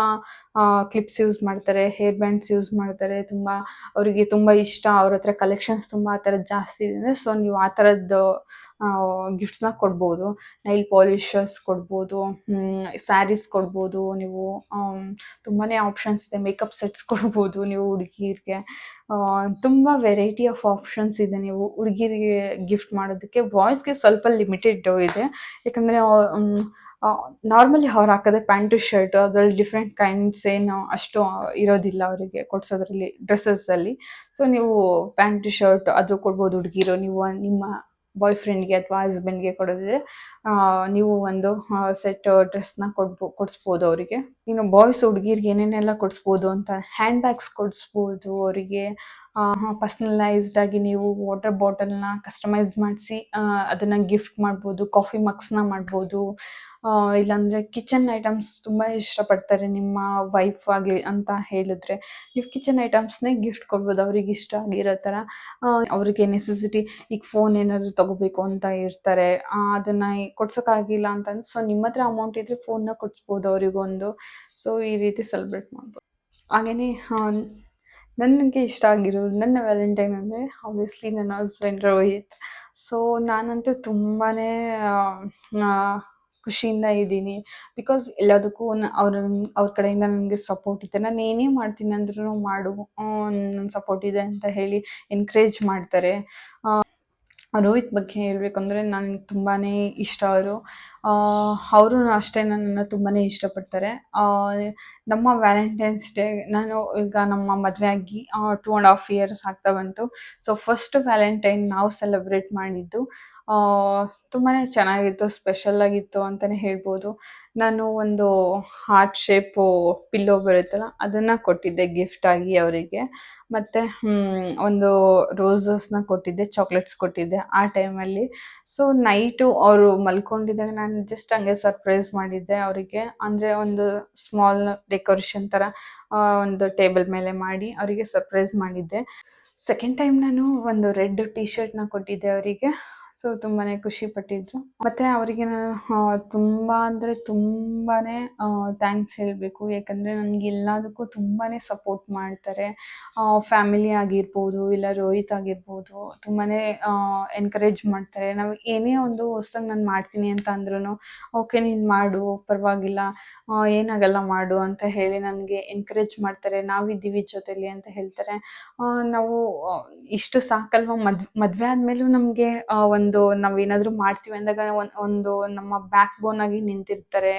ಕ್ಲಿಪ್ಸ್ ಯೂಸ್ ಮಾಡ್ತಾರೆ, ಹೇರ್ ಬ್ಯಾಂಡ್ಸ್ ಯೂಸ್ ಮಾಡ್ತಾರೆ, ತುಂಬ ಅವರಿಗೆ ತುಂಬ ಇಷ್ಟ, ಅವ್ರ ಹತ್ರ ಕಲೆಕ್ಷನ್ಸ್ ತುಂಬ ಆ ಥರದ್ದು ಜಾಸ್ತಿ ಇದೆ, ಸೊ ನೀವು ಆ ಥರದ್ದು ಗಿಫ್ಟ್ಸ್ನ ಕೊಡ್ಬೋದು. ನೈಲ್ ಪಾಲಿಷಸ್ ಕೊಡ್ಬೋದು, ಸ್ಯಾರೀಸ್ ಕೊಡ್ಬೋದು ನೀವು. ತುಂಬಾ ಆಪ್ಷನ್ಸ್ ಇದೆ. ಮೇಕಪ್ ಸೆಟ್ಸ್ ಕೊಡ್ಬೋದು ನೀವು ಹುಡುಗಿರಿಗೆ. ತುಂಬ ವೆರೈಟಿ ಆಫ್ ಆಪ್ಷನ್ಸ್ ಇದೆ ನೀವು ಹುಡುಗಿರಿಗೆ ಗಿಫ್ಟ್ ಮಾಡೋದಕ್ಕೆ. ಬಾಯ್ಸ್ಗೆ ಸ್ವಲ್ಪ ಲಿಮಿಟೆಡ್ ಇದೆ, ಯಾಕಂದರೆ ನಾರ್ಮಲಿ ಅವ್ರು ಹಾಕೋದೇ ಪ್ಯಾಂಟು ಶರ್ಟು, ಅದರಲ್ಲಿ ಡಿಫ್ರೆಂಟ್ ಕೈಂಡ್ಸ್ ಏನು ಅಷ್ಟು ಇರೋದಿಲ್ಲ ಅವರಿಗೆ ಕೊಡಿಸೋದ್ರಲ್ಲಿ ಡ್ರೆಸ್ಸಸ್ಸಲ್ಲಿ. ಸೊ ನೀವು ಪ್ಯಾಂಟು ಶರ್ಟ್ ಅದು ಕೊಡ್ಬೋದು ಹುಡುಗಿರು. ನೀವು ನಿಮ್ಮ ಬಾಯ್ ಫ್ರೆಂಡ್ಗೆ ಅಥವಾ ಹಸ್ಬೆಂಡ್ಗೆ ಕೊಡೋದಿದ್ರೆ ನೀವು ಒಂದು ಸೆಟ್ ಡ್ರೆಸ್ನ ಕೊಡಿಸ್ಬೋದು ಅವರಿಗೆ. ಇನ್ನು ಬಾಯ್ಸ್ ಹುಡುಗಿರಿಗೆ ಏನೇನೆಲ್ಲ ಕೊಡಿಸ್ಬೋದು ಅಂತ, ಹ್ಯಾಂಡ್ ಬ್ಯಾಗ್ಸ್ ಕೊಡಿಸ್ಬೋದು ಅವರಿಗೆ. ಪರ್ಸ್ನಲೈಸ್ಡಾಗಿ ನೀವು ವಾಟರ್ ಬಾಟಲ್ನ ಕಸ್ಟಮೈಸ್ ಮಾಡಿಸಿ ಅದನ್ನು ಗಿಫ್ಟ್ ಮಾಡ್ಬೋದು. ಕಾಫಿ ಮಗ್ಸ್ನ ಮಾಡ್ಬೋದು. ಇಲ್ಲಾಂದರೆ ಕಿಚನ್ ಐಟಮ್ಸ್ ತುಂಬ ಇಷ್ಟಪಡ್ತಾರೆ ನಿಮ್ಮ ವೈಫ್ ಆಗಿ ಅಂತ ಹೇಳಿದ್ರೆ ನೀವು ಕಿಚನ್ ಐಟಮ್ಸ್ನೇ ಗಿಫ್ಟ್ ಕೊಡ್ಬೋದು ಅವ್ರಿಗೆ ಇಷ್ಟ ಆಗಿರೋ ಥರ. ಅವ್ರಿಗೆ ನೆಸೆಸಿಟಿ, ಈಗ ಫೋನ್ ಏನಾದರೂ ತೊಗೋಬೇಕು ಅಂತ ಇರ್ತಾರೆ, ಅದನ್ನು ಕೊಡ್ಸೋಕ್ಕಾಗಿಲ್ಲ ಅಂತಂದ್ರೆ ಸೊ ನಿಮ್ಮ ಹತ್ರ ಅಮೌಂಟ್ ಇದ್ದರೆ ಫೋನ್ನ ಕೊಡಿಸ್ಬೋದು ಅವರಿಗೊಂದು. ಸೊ ಈ ರೀತಿ ಸೆಲೆಬ್ರೇಟ್ ಮಾಡ್ಬೋದು. ಹಾಗೆಯೇ ನನಗೆ ಇಷ್ಟ ಆಗಿರೋದು ನನ್ನ ವ್ಯಾಲೆಂಟೈನ್ ಅಂದರೆ ಆಬ್ವಿಯಸ್ಲಿ ನನ್ನ ಹಸ್ಬೆಂಡ್ ರೋಹಿತ್. ಸೊ ನಾನಂತೂ ತುಂಬಾ ಖುಷಿಯಿಂದ ಇದ್ದೀನಿ. ಬಿಕಾಸ್ ಎಲ್ಲದಕ್ಕೂ ಅವ್ರ ಕಡೆಯಿಂದ ನನಗೆ ಸಪೋರ್ಟ್ ಇದೆ. ನಾನು ಏನೇ ಮಾಡ್ತೀನಿ ಅಂದ್ರೂ ಮಾಡು, ನನ್ನ ಸಪೋರ್ಟ್ ಇದೆ ಅಂತ ಹೇಳಿ ಎನ್ಕರೇಜ್ ಮಾಡ್ತಾರೆ. ರೋಹಿತ್ ಬಗ್ಗೆ ಹೇಳ್ಬೇಕಂದ್ರೆ ನನಗೆ ತುಂಬಾ ಇಷ್ಟ ಅವರು. ಅವರು ಅಷ್ಟೇ ನನ್ನನ್ನು ತುಂಬಾ ಇಷ್ಟಪಡ್ತಾರೆ. ನಮ್ಮ ವ್ಯಾಲೆಂಟೈನ್ಸ್ ಡೇ ನಾನು ಈಗ ನಮ್ಮ ಮದುವೆ ಆಗಿ 2.5 ಇಯರ್ಸ್ ಆಗ್ತಾ ಬಂತು. ಸೊ ಫಸ್ಟ್ ವ್ಯಾಲೆಂಟೈನ್ ನಾವು ಸೆಲೆಬ್ರೇಟ್ ಮಾಡಿದ್ದು ತುಂಬಾ ಚೆನ್ನಾಗಿತ್ತು, ಸ್ಪೆಷಲ್ ಆಗಿತ್ತು ಅಂತಲೇ ಹೇಳ್ಬೋದು. ನಾನು ಒಂದು ಹಾರ್ಟ್ ಶೇಪು ಪಿಲ್ಲೋ ಬರುತ್ತಲ್ಲ ಅದನ್ನು ಕೊಟ್ಟಿದ್ದೆ ಗಿಫ್ಟಾಗಿ ಅವರಿಗೆ. ಮತ್ತು ಒಂದು ರೋಸಸ್ನ ಕೊಟ್ಟಿದ್ದೆ, ಚಾಕ್ಲೇಟ್ಸ್ ಕೊಟ್ಟಿದ್ದೆ ಆ ಟೈಮಲ್ಲಿ. ಸೊ ನೈಟು ಅವರು ಮಲ್ಕೊಂಡಿದ್ದಾಗ ನಾನು ಜಸ್ಟ್ ಹಂಗೆ ಸರ್ಪ್ರೈಸ್ ಮಾಡಿದ್ದೆ ಅವರಿಗೆ. ಅಂದರೆ ಒಂದು ಸ್ಮಾಲ್ ಡೆಕೋರೇಷನ್ ಥರ ಒಂದು ಟೇಬಲ್ ಮೇಲೆ ಮಾಡಿ ಅವರಿಗೆ ಸರ್ಪ್ರೈಸ್ ಮಾಡಿದ್ದೆ. ಸೆಕೆಂಡ್ ಟೈಮ್ ನಾನು ಒಂದು ರೆಡ್ ಟೀ ಶರ್ಟ್ನ ಕೊಟ್ಟಿದ್ದೆ ಅವರಿಗೆ. ಸೊ ತುಂಬಾ ಖುಷಿಪಟ್ಟಿದ್ರು. ಮತ್ತು ಅವರಿಗೆ ನಾನು ತುಂಬ ಅಂದರೆ ತುಂಬಾ ಥ್ಯಾಂಕ್ಸ್ ಹೇಳಬೇಕು. ಯಾಕಂದರೆ ನನಗೆ ಎಲ್ಲದಕ್ಕೂ ತುಂಬಾ ಸಪೋರ್ಟ್ ಮಾಡ್ತಾರೆ. ಫ್ಯಾಮಿಲಿ ಆಗಿರ್ಬೋದು, ಇಲ್ಲ ರೋಹಿತ್ ಆಗಿರ್ಬೋದು, ತುಂಬಾ ಎನ್ಕರೇಜ್ ಮಾಡ್ತಾರೆ. ನಾವು ಏನೇ ಒಂದು ಹೊಸ್ದಾಗಿ ನಾನು ಮಾಡ್ತೀನಿ ಅಂತ ಅಂದ್ರೂ ಓಕೆ ನೀನು ಮಾಡು, ಪರವಾಗಿಲ್ಲ, ಏನಾಗಲ್ಲ ಮಾಡು ಅಂತ ಹೇಳಿ ನನಗೆ ಎನ್ಕರೇಜ್ ಮಾಡ್ತಾರೆ. ನಾವಿದ್ದೀವಿ ಜೊತೆಲಿ ಅಂತ ಹೇಳ್ತಾರೆ. ನಾವು ಇಷ್ಟು ಸಾಕಲ್ವ, ಮದುವೆ ಆದಮೇಲೂ ನಮಗೆ ಒಂದು ನಾವೇನಾದರೂ ಮಾಡ್ತೀವಿ ಅಂದಾಗ ಒಂದು ನಮ್ಮ ಬ್ಯಾಕ್ ಬೋನ್ ಆಗಿ ನಿಂತಿರ್ತಾರೆ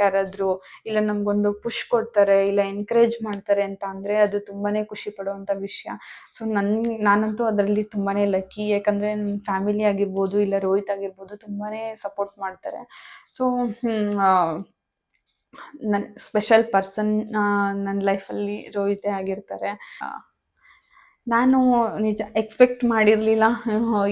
ಯಾರಾದರೂ, ಇಲ್ಲ ನಮಗೊಂದು ಪುಷ್ ಕೊಡ್ತಾರೆ, ಇಲ್ಲ ಎನ್ಕರೇಜ್ ಮಾಡ್ತಾರೆ ಅಂತ ಅಂದರೆ ಅದು ತುಂಬಾ ಖುಷಿ ಪಡುವಂಥ ವಿಷಯ. ಸೊ ನಾನಂತೂ ಅದರಲ್ಲಿ ತುಂಬಾ ಲಕ್ಕಿ. ಯಾಕಂದರೆ ನನ್ನ ಫ್ಯಾಮಿಲಿ ಆಗಿರ್ಬೋದು, ಇಲ್ಲ ರೋಹಿತ್ ಆಗಿರ್ಬೋದು ತುಂಬಾ ಸಪೋರ್ಟ್ ಮಾಡ್ತಾರೆ. ಸೊ ನನ್ನ ಸ್ಪೆಷಲ್ ಪರ್ಸನ್ ನನ್ನ ಲೈಫಲ್ಲಿ ರೋಹಿತೇ ಆಗಿರ್ತಾರೆ. ನಾನು ನಿಜ ಎಕ್ಸ್ಪೆಕ್ಟ್ ಮಾಡಿರಲಿಲ್ಲ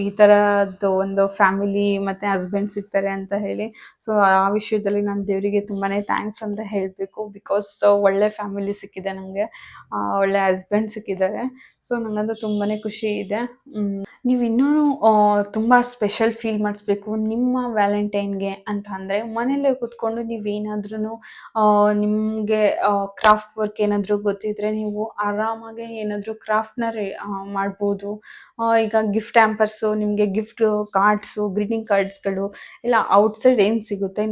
ಈ ಥರದ್ದು ಒಂದು ಫ್ಯಾಮಿಲಿ ಮತ್ತು ಹಸ್ಬೆಂಡ್ ಸಿಗ್ತಾರೆ ಅಂತ ಹೇಳಿ. ಸೊ ಆ ವಿಷಯದಲ್ಲಿ ನಾನು ದೇವರಿಗೆ ತುಂಬಾ ಥ್ಯಾಂಕ್ಸ್ ಅಂತ ಹೇಳಬೇಕು. ಬಿಕಾಸ್ ಒಳ್ಳೆ ಫ್ಯಾಮಿಲಿ ಸಿಕ್ಕಿದೆ ನನಗೆ, ಒಳ್ಳೆ ಹಸ್ಬೆಂಡ್ ಸಿಕ್ಕಿದ್ದಾರೆ. ಸೊ ನನಗಂತೂ ತುಂಬಾ ಖುಷಿ ಇದೆ. ನೀವು ಇನ್ನೂ ತುಂಬ ಸ್ಪೆಷಲ್ ಫೀಲ್ ಮಾಡಿಸ್ಬೇಕು ನಿಮ್ಮ ವ್ಯಾಲೆಂಟೈನ್ಗೆ ಅಂತ ಅಂದರೆ ಮನೆಯಲ್ಲೇ ಕೂತ್ಕೊಂಡು ನೀವೇನಾದ್ರೂ ನಿಮಗೆ ಕ್ರಾಫ್ಟ್ ವರ್ಕ್ ಏನಾದರೂ ಗೊತ್ತಿದ್ದರೆ ನೀವು ಆರಾಮಾಗಿ ಏನಾದರೂ ಕ್ರಾಫ್ಟ್ನ ಮಾಡ್ಬೋದು. ಈಗ ಗಿಫ್ಟ್ ಹ್ಯಾಂಪರ್ಸು, ನಿಮಗೆ ಗಿಫ್ಟ್ ಕಾರ್ಡ್ಸು, ಗ್ರೀಟಿಂಗ್ ಕಾರ್ಡ್ಸ್ಗಳು ಇಲ್ಲ ಔಟ್ಸೈಡ್ ಏನು ಸಿಗುತ್ತೆ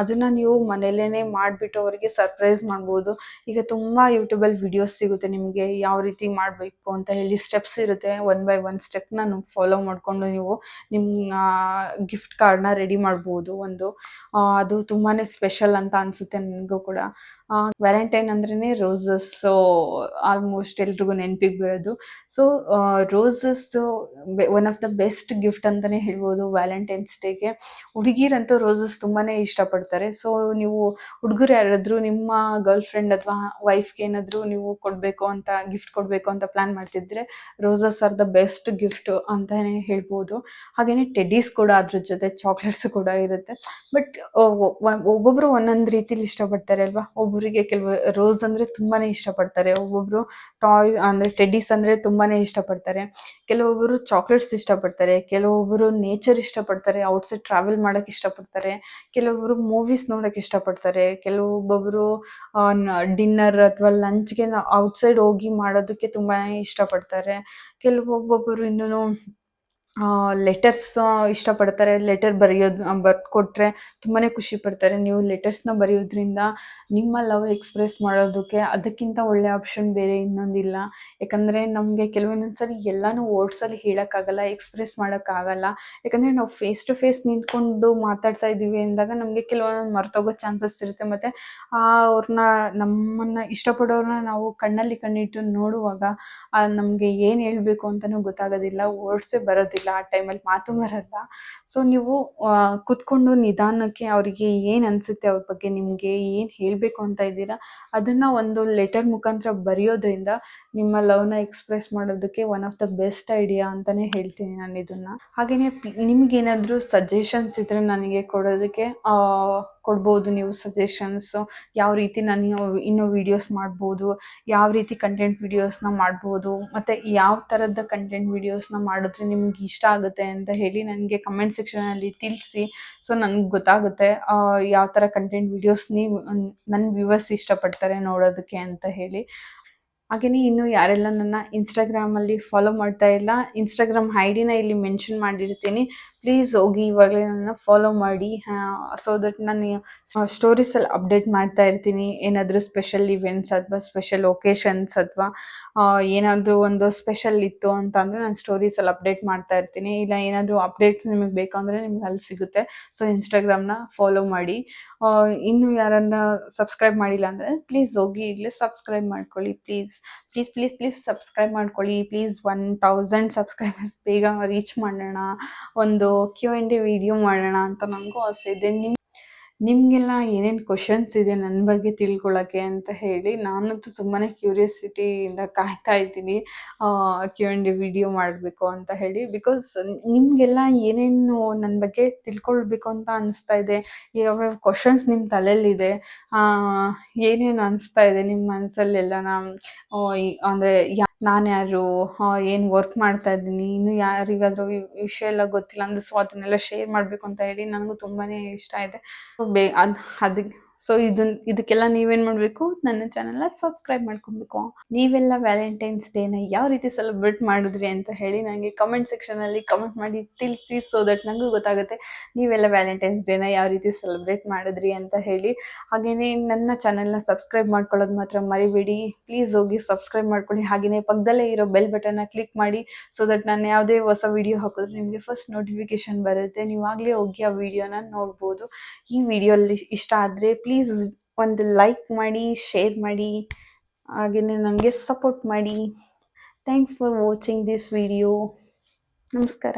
ಅದನ್ನು ನೀವು ಮನೆಯಲ್ಲೇ ಮಾಡಿಬಿಟ್ಟು ಅವರಿಗೆ ಸರ್ಪ್ರೈಸ್ ಮಾಡ್ಬೋದು. ಈಗ ತುಂಬ ಯೂಟ್ಯೂಬಲ್ಲಿ ವಿಡಿಯೋಸ್ ಸಿಗುತ್ತೆ ನಿಮಗೆ ಯಾವ ರೀತಿ ಮಾಡಬೇಕು ಅಂತ ಹೇಳಿ, ಸ್ಟೆಪ್ಸ್ ಇರುತ್ತೆ. 1 by 1 ಸ್ಟೆಪ್ನ ಫಾಲೋ ಮಾಡಿಕೊಂಡು ನೀವು ನಿಮ್ಮ ಗಿಫ್ಟ್ ಕಾರ್ಡ್ನ ರೆಡಿ ಮಾಡ್ಬೋದು. ಅದು ತುಂಬಾ ಸ್ಪೆಷಲ್ ಅಂತ ಅನಿಸುತ್ತೆ ನನಗೂ ಕೂಡ. ವ್ಯಾಲೆಂಟೈನ್ ಅಂದ್ರೇ ರೋಸಸ್ಸು ಆಲ್ಮೋಸ್ಟ್ ಎಲ್ರಿಗೂ ನೆನಪಿಗೆ ಬರೋದು. So roses one of the best gift ಅಂತಲೇ ಹೇಳ್ಬೋದು ವ್ಯಾಲೆಂಟೈನ್ಸ್ ಡೇಗೆ. ಹುಡುಗಿರಂತೂ ರೋಸಸ್ ತುಂಬಾ ಇಷ್ಟಪಡ್ತಾರೆ. ಸೊ ನೀವು ಹುಡುಗರು ಯಾರಾದರೂ ನಿಮ್ಮ ಗರ್ಲ್ ಫ್ರೆಂಡ್ ಅಥವಾ ವೈಫ್ಗೆ ಏನಾದರೂ ನೀವು ಕೊಡಬೇಕು ಅಂತ, ಗಿಫ್ಟ್ ಕೊಡಬೇಕು ಅಂತ ಪ್ಲ್ಯಾನ್ ಮಾಡ್ತಿದ್ರೆ roses are the best gift ಅಂತಲೇ ಹೇಳ್ಬೋದು. ಹಾಗೆಯೇ ಟೆಡೀಸ್ ಕೂಡ ಅದ್ರ ಜೊತೆ ಚಾಕ್ಲೇಟ್ಸ್ ಕೂಡ ಇರುತ್ತೆ. ಬಟ್ ಒಬ್ಬೊಬ್ಬರು ಒಂದೊಂದು ರೀತಿಲಿ ಇಷ್ಟಪಡ್ತಾರೆ ಅಲ್ವಾ. ಒಬ್ಬರಿಗೆ ಕೆಲವು ರೋಸ್ ಅಂದರೆ ತುಂಬಾ ಇಷ್ಟಪಡ್ತಾರೆ, ಒಬ್ಬೊಬ್ಬರು ಟಾಯ್ ಅಂದರೆ ಟೆಡೀಸ್ ಅಂದರೆ ತುಂಬಾ ಇಷ್ಟಪಡ್ತಾರೆ, ಕೆಲವೊಬ್ಬರು ಚಾಕ್ಲೇಟ್ಸ್ ಇಷ್ಟಪಡ್ತಾರೆ, ಕೆಲವೊಬ್ಬರು ನೇಚರ್ ಇಷ್ಟಪಡ್ತಾರೆ, ಔಟ್ಸೈಡ್ ಟ್ರಾವೆಲ್ ಮಾಡೋಕ್ಕೆ ಇಷ್ಟಪಡ್ತಾರೆ, ಕೆಲವೊಬ್ಬರು ಮೂವೀಸ್ ನೋಡೋಕ್ಕೆ ಇಷ್ಟಪಡ್ತಾರೆ, ಕೆಲವೊಬ್ಬೊಬ್ಬರು ಡಿನ್ನರ್ ಅಥವಾ ಲಂಚ್ಗೆ ಔಟ್ಸೈಡ್ ಹೋಗಿ ಮಾಡೋದಕ್ಕೆ ತುಂಬಾ ಇಷ್ಟಪಡ್ತಾರೆ, ಕೆಲವೊಬ್ಬೊಬ್ಬರು ಇನ್ನೂ ಲೆಟರ್ಸ್ ಇಷ್ಟಪಡ್ತಾರೆ. ಲೆಟರ್ ಬರ್ಕೊಟ್ರೆ ತುಂಬಾ ಖುಷಿ ಪಡ್ತಾರೆ. ನೀವು ಲೆಟರ್ಸ್ನ ಬರೆಯೋದ್ರಿಂದ ನಿಮ್ಮ ಲವ್ ಎಕ್ಸ್ಪ್ರೆಸ್ ಮಾಡೋದಕ್ಕೆ ಅದಕ್ಕಿಂತ ಒಳ್ಳೆಯ ಆಪ್ಷನ್ ಬೇರೆ ಇನ್ನೊಂದಿಲ್ಲ. ಯಾಕಂದರೆ ನಮಗೆ ಕೆಲವೊಂದೊಂದು ಸರಿ ಎಲ್ಲನೂ ವರ್ಡ್ಸಲ್ಲಿ ಹೇಳೋಕ್ಕಾಗಲ್ಲ, ಎಕ್ಸ್ಪ್ರೆಸ್ ಮಾಡೋಕ್ಕಾಗಲ್ಲ. ಯಾಕಂದರೆ ನಾವು ಫೇಸ್ ಟು ಫೇಸ್ ನಿಂತ್ಕೊಂಡು ಮಾತಾಡ್ತಾ ಇದ್ದೀವಿ ಅಂದಾಗ ನಮಗೆ ಕೆಲವೊಂದೊಂದು ಮರ್ತೋಗೋ ಚಾನ್ಸಸ್ ಇರುತ್ತೆ. ಮತ್ತು ನಮ್ಮನ್ನು ಇಷ್ಟಪಡೋರನ್ನ ನಾವು ಕಣ್ಣಲ್ಲಿ ಕಣ್ಣಿಟ್ಟು ನೋಡುವಾಗ ನಮಗೆ ಏನು ಹೇಳಬೇಕು ಅಂತಲೂ ಗೊತ್ತಾಗೋದಿಲ್ಲ, ವರ್ಡ್ಸೇ ಬರೋದಿಲ್ಲ, ಆ ಟೈಮಲ್ಲಿ ಮಾತು ಬರಲ್ಲ. ಸೊ ನೀವು ಕೂತ್ಕೊಂಡು ನಿಧಾನಕ್ಕೆ ಅವರಿಗೆ ಏನು ಅನಿಸುತ್ತೆ ಅವ್ರ ಬಗ್ಗೆ, ನಿಮಗೆ ಏನು ಹೇಳಬೇಕು ಅಂತ ಇದ್ದೀರಾ ಅದನ್ನು ಒಂದು ಲೆಟರ್ ಮುಖಾಂತರ ಬರೆಯೋದ್ರಿಂದ ನಿಮ್ಮ ಲವ್ನ ಎಕ್ಸ್ಪ್ರೆಸ್ ಮಾಡೋದಕ್ಕೆ one of the best idea ಅಂತಲೇ ಹೇಳ್ತೀನಿ ನಾನು ಇದನ್ನು. ಹಾಗೆಯೇ ನಿಮಗೇನಾದರೂ ಸಜೆಷನ್ಸ್ ಇದ್ದರೆ ನನಗೆ ಕೊಡೋದಕ್ಕೆ ಕೊಡ್ಬೋದು. ನೀವು ಸಜೆಷನ್ಸು ಯಾವ ರೀತಿ ನಾನು ಇನ್ನೂ ವೀಡಿಯೋಸ್ ಮಾಡ್ಬೋದು, ಯಾವ ರೀತಿ ಕಂಟೆಂಟ್ ವೀಡಿಯೋಸ್ನ ಮಾಡ್ಬೋದು, ಮತ್ತು ಯಾವ ಥರದ ಕಂಟೆಂಟ್ ವೀಡಿಯೋಸ್ನ ಮಾಡಿದ್ರೆ ನಿಮ್ಗೆ ಇಷ್ಟ ಆಗುತ್ತೆ ಅಂತ ಹೇಳಿ ನನಗೆ ಕಮೆಂಟ್ ಸೆಕ್ಷನಲ್ಲಿ ತಿಳಿಸಿ. ಸೊ ನನಗೆ ಗೊತ್ತಾಗುತ್ತೆ ಯಾವ ಥರ ಕಂಟೆಂಟ್ ವೀಡಿಯೋಸ್ ನೀವು ನನ್ನ ವ್ಯೂವರ್ಸ್ ಇಷ್ಟಪಡ್ತಾರೆ ನೋಡೋದಕ್ಕೆ ಅಂತ ಹೇಳಿ. ಹಾಗೆಯೇ ಇನ್ನು ಯಾರೆಲ್ಲ ನನ್ನ ಇನ್ಸ್ಟಾಗ್ರಾಮಲ್ಲಿ ಫಾಲೋ ಮಾಡ್ತಾ ಇಲ್ಲ, ಇನ್ಸ್ಟಾಗ್ರಾಮ್ ಐ ಡಿನ ಇಲ್ಲಿ ಮೆನ್ಷನ್ ಮಾಡಿರ್ತೀನಿ. ಪ್ಲೀಸ್ ಹೋಗಿ ಇವಾಗಲೇ ನನ್ನ ಫಾಲೋ ಮಾಡಿ. ಸೊ ದಟ್ ನಾನು ಸ್ಟೋರೀಸಲ್ಲಿ ಅಪ್ಡೇಟ್ ಮಾಡ್ತಾ ಇರ್ತೀನಿ. ಏನಾದರೂ ಸ್ಪೆಷಲ್ ಇವೆಂಟ್ಸ್ ಅಥವಾ ಸ್ಪೆಷಲ್ ಒಕೇಶನ್ಸ್ ಅಥವಾ ಏನಾದರೂ ಒಂದು ಸ್ಪೆಷಲ್ ಇತ್ತು ಅಂತ ಅಂದರೆ ನಾನು ಸ್ಟೋರೀಸಲ್ಲಿ ಅಪ್ಡೇಟ್ ಮಾಡ್ತಾ ಇರ್ತೀನಿ. ಇಲ್ಲ ಏನಾದರೂ ಅಪ್ಡೇಟ್ಸ್ ನಿಮಗೆ ಬೇಕಂದರೆ ನಿಮ್ಗೆ ಅಲ್ಲಿ ಸಿಗುತ್ತೆ. ಸೊ ಇನ್ಸ್ಟಾಗ್ರಾಮ್ನ ಫಾಲೋ ಮಾಡಿ. ಇನ್ನೂ ಯಾರನ್ನ ಸಬ್ಸ್ಕ್ರೈಬ್ ಮಾಡಿಲ್ಲ ಅಂದರೆ ಪ್ಲೀಸ್ ಹೋಗಿ ಈಗಲೇ ಸಬ್ಸ್ಕ್ರೈಬ್ ಮಾಡ್ಕೊಳ್ಳಿ. ಪ್ಲೀಸ್ ಸಬ್ಸ್ಕ್ರೈಬ್ ಮಾಡ್ಕೊಳ್ಳಿ. ಪ್ಲೀಸ್ 1000 ಸಬ್ಸ್ಕ್ರೈಬರ್ಸ್ ಬೇಗ ರೀಚ್ ಮಾಡೋಣ. ಒಂದು Q&A ವಿಡಿಯೋ ಮಾಡೋಣ ಅಂತ ನನಗೂ ಆಸೆ ಇದೆ. ನಿಮಗೆಲ್ಲ ಏನೇನು ಕ್ವಶನ್ಸ್ ಇದೆ ನನ್ನ ಬಗ್ಗೆ ತಿಳ್ಕೊಳ್ಳೋಕ್ಕೆ ಅಂತ ಹೇಳಿ ನಾನಂತೂ ತುಂಬಾ ಕ್ಯೂರಿಯಾಸಿಟಿಯಿಂದ ಕಾಯ್ತಾ ಇದ್ದೀನಿ Q&A ವಿಡಿಯೋ ಮಾಡಬೇಕು ಅಂತ ಹೇಳಿ. ಬಿಕಾಸ್ ನಿಮಗೆಲ್ಲ ಏನೇನು ನನ್ನ ಬಗ್ಗೆ ತಿಳ್ಕೊಳ್ಬೇಕು ಅಂತ ಅನಿಸ್ತಾ ಇದೆ, ಯಾವ್ಯಾವ ಕ್ವಶನ್ಸ್ ನಿಮ್ಮ ತಲೆಯಲ್ಲಿದೆ, ಏನೇನು ಅನಿಸ್ತಾ ಇದೆ ನಿಮ್ಮ ಮನಸ್ಸಲ್ಲೆಲ್ಲ, ಅಂದರೆ ನಾನು ಯಾರು, ಏನು ವರ್ಕ್ ಮಾಡ್ತಾ ಇದ್ದೀನಿ, ಇನ್ನೂ ಯಾರಿಗಾದರೂ ಈ ವಿಷಯ ಎಲ್ಲ ಗೊತ್ತಿಲ್ಲ ಅಂದರೆ ಸೊ ಅದನ್ನೆಲ್ಲ ಶೇರ್ ಮಾಡಬೇಕು ಅಂತ ಹೇಳಿ ನನಗೂ ತುಂಬಾ ಇಷ್ಟ ಇದೆ. ಸೊ ಇದಕ್ಕೆಲ್ಲ ನೀವೇನು ಮಾಡಬೇಕು, ನನ್ನ ಚಾನಲ್ನ ಸಬ್ಸ್ಕ್ರೈಬ್ ಮಾಡ್ಕೊಬೇಕು. ನೀವೆಲ್ಲ ವ್ಯಾಲೆಂಟೈನ್ಸ್ ಡೇನ ಯಾವ ರೀತಿ ಸೆಲೆಬ್ರೇಟ್ ಮಾಡಿದ್ರಿ ಅಂತ ಹೇಳಿ ನನಗೆ ಕಮೆಂಟ್ ಸೆಕ್ಷನಲ್ಲಿ ಕಮೆಂಟ್ ಮಾಡಿ ತಿಳಿಸಿ. ಸೊ ದಟ್ ನನಗೂ ಗೊತ್ತಾಗುತ್ತೆ ನೀವೆಲ್ಲ ವ್ಯಾಲೆಂಟೈನ್ಸ್ ಡೇನ ಯಾವ ರೀತಿ ಸೆಲೆಬ್ರೇಟ್ ಮಾಡಿದ್ರಿ ಅಂತ ಹೇಳಿ. ಹಾಗೆಯೇ ನನ್ನ ಚಾನಲ್ನ ಸಬ್ಸ್ಕ್ರೈಬ್ ಮಾಡ್ಕೊಳ್ಳೋದು ಮಾತ್ರ ಮರಿಬೇಡಿ. ಪ್ಲೀಸ್ ಹೋಗಿ ಸಬ್ಸ್ಕ್ರೈಬ್ ಮಾಡ್ಕೊಳ್ಳಿ. ಹಾಗೆಯೇ ಪಕ್ಕದಲ್ಲೇ ಇರೋ ಬೆಲ್ ಬಟನ್ನ ಕ್ಲಿಕ್ ಮಾಡಿ. ಸೊ ದಟ್ ನಾನು ಯಾವುದೇ ಹೊಸ ವಿಡಿಯೋ ಹಾಕಿದ್ರೆ ನಿಮಗೆ ಫಸ್ಟ್ ನೋಟಿಫಿಕೇಷನ್ ಬರುತ್ತೆ. ನೀವಾಗಲೇ ಹೋಗಿ ಆ ವಿಡಿಯೋನ ನೋಡ್ಬೋದು. ಈ ವಿಡಿಯೋಲ್ಲಿ ಇಷ್ಟ ಆದರೆ ಪ್ಲೀಸ್ ಒಂದು ಲೈಕ್ ಮಾಡಿ, ಶೇರ್ ಮಾಡಿ, ಹಾಗೆಯೇ ನನಗೆ ಸಪೋರ್ಟ್ ಮಾಡಿ. Thanks for watching this video. ನಮಸ್ಕಾರ.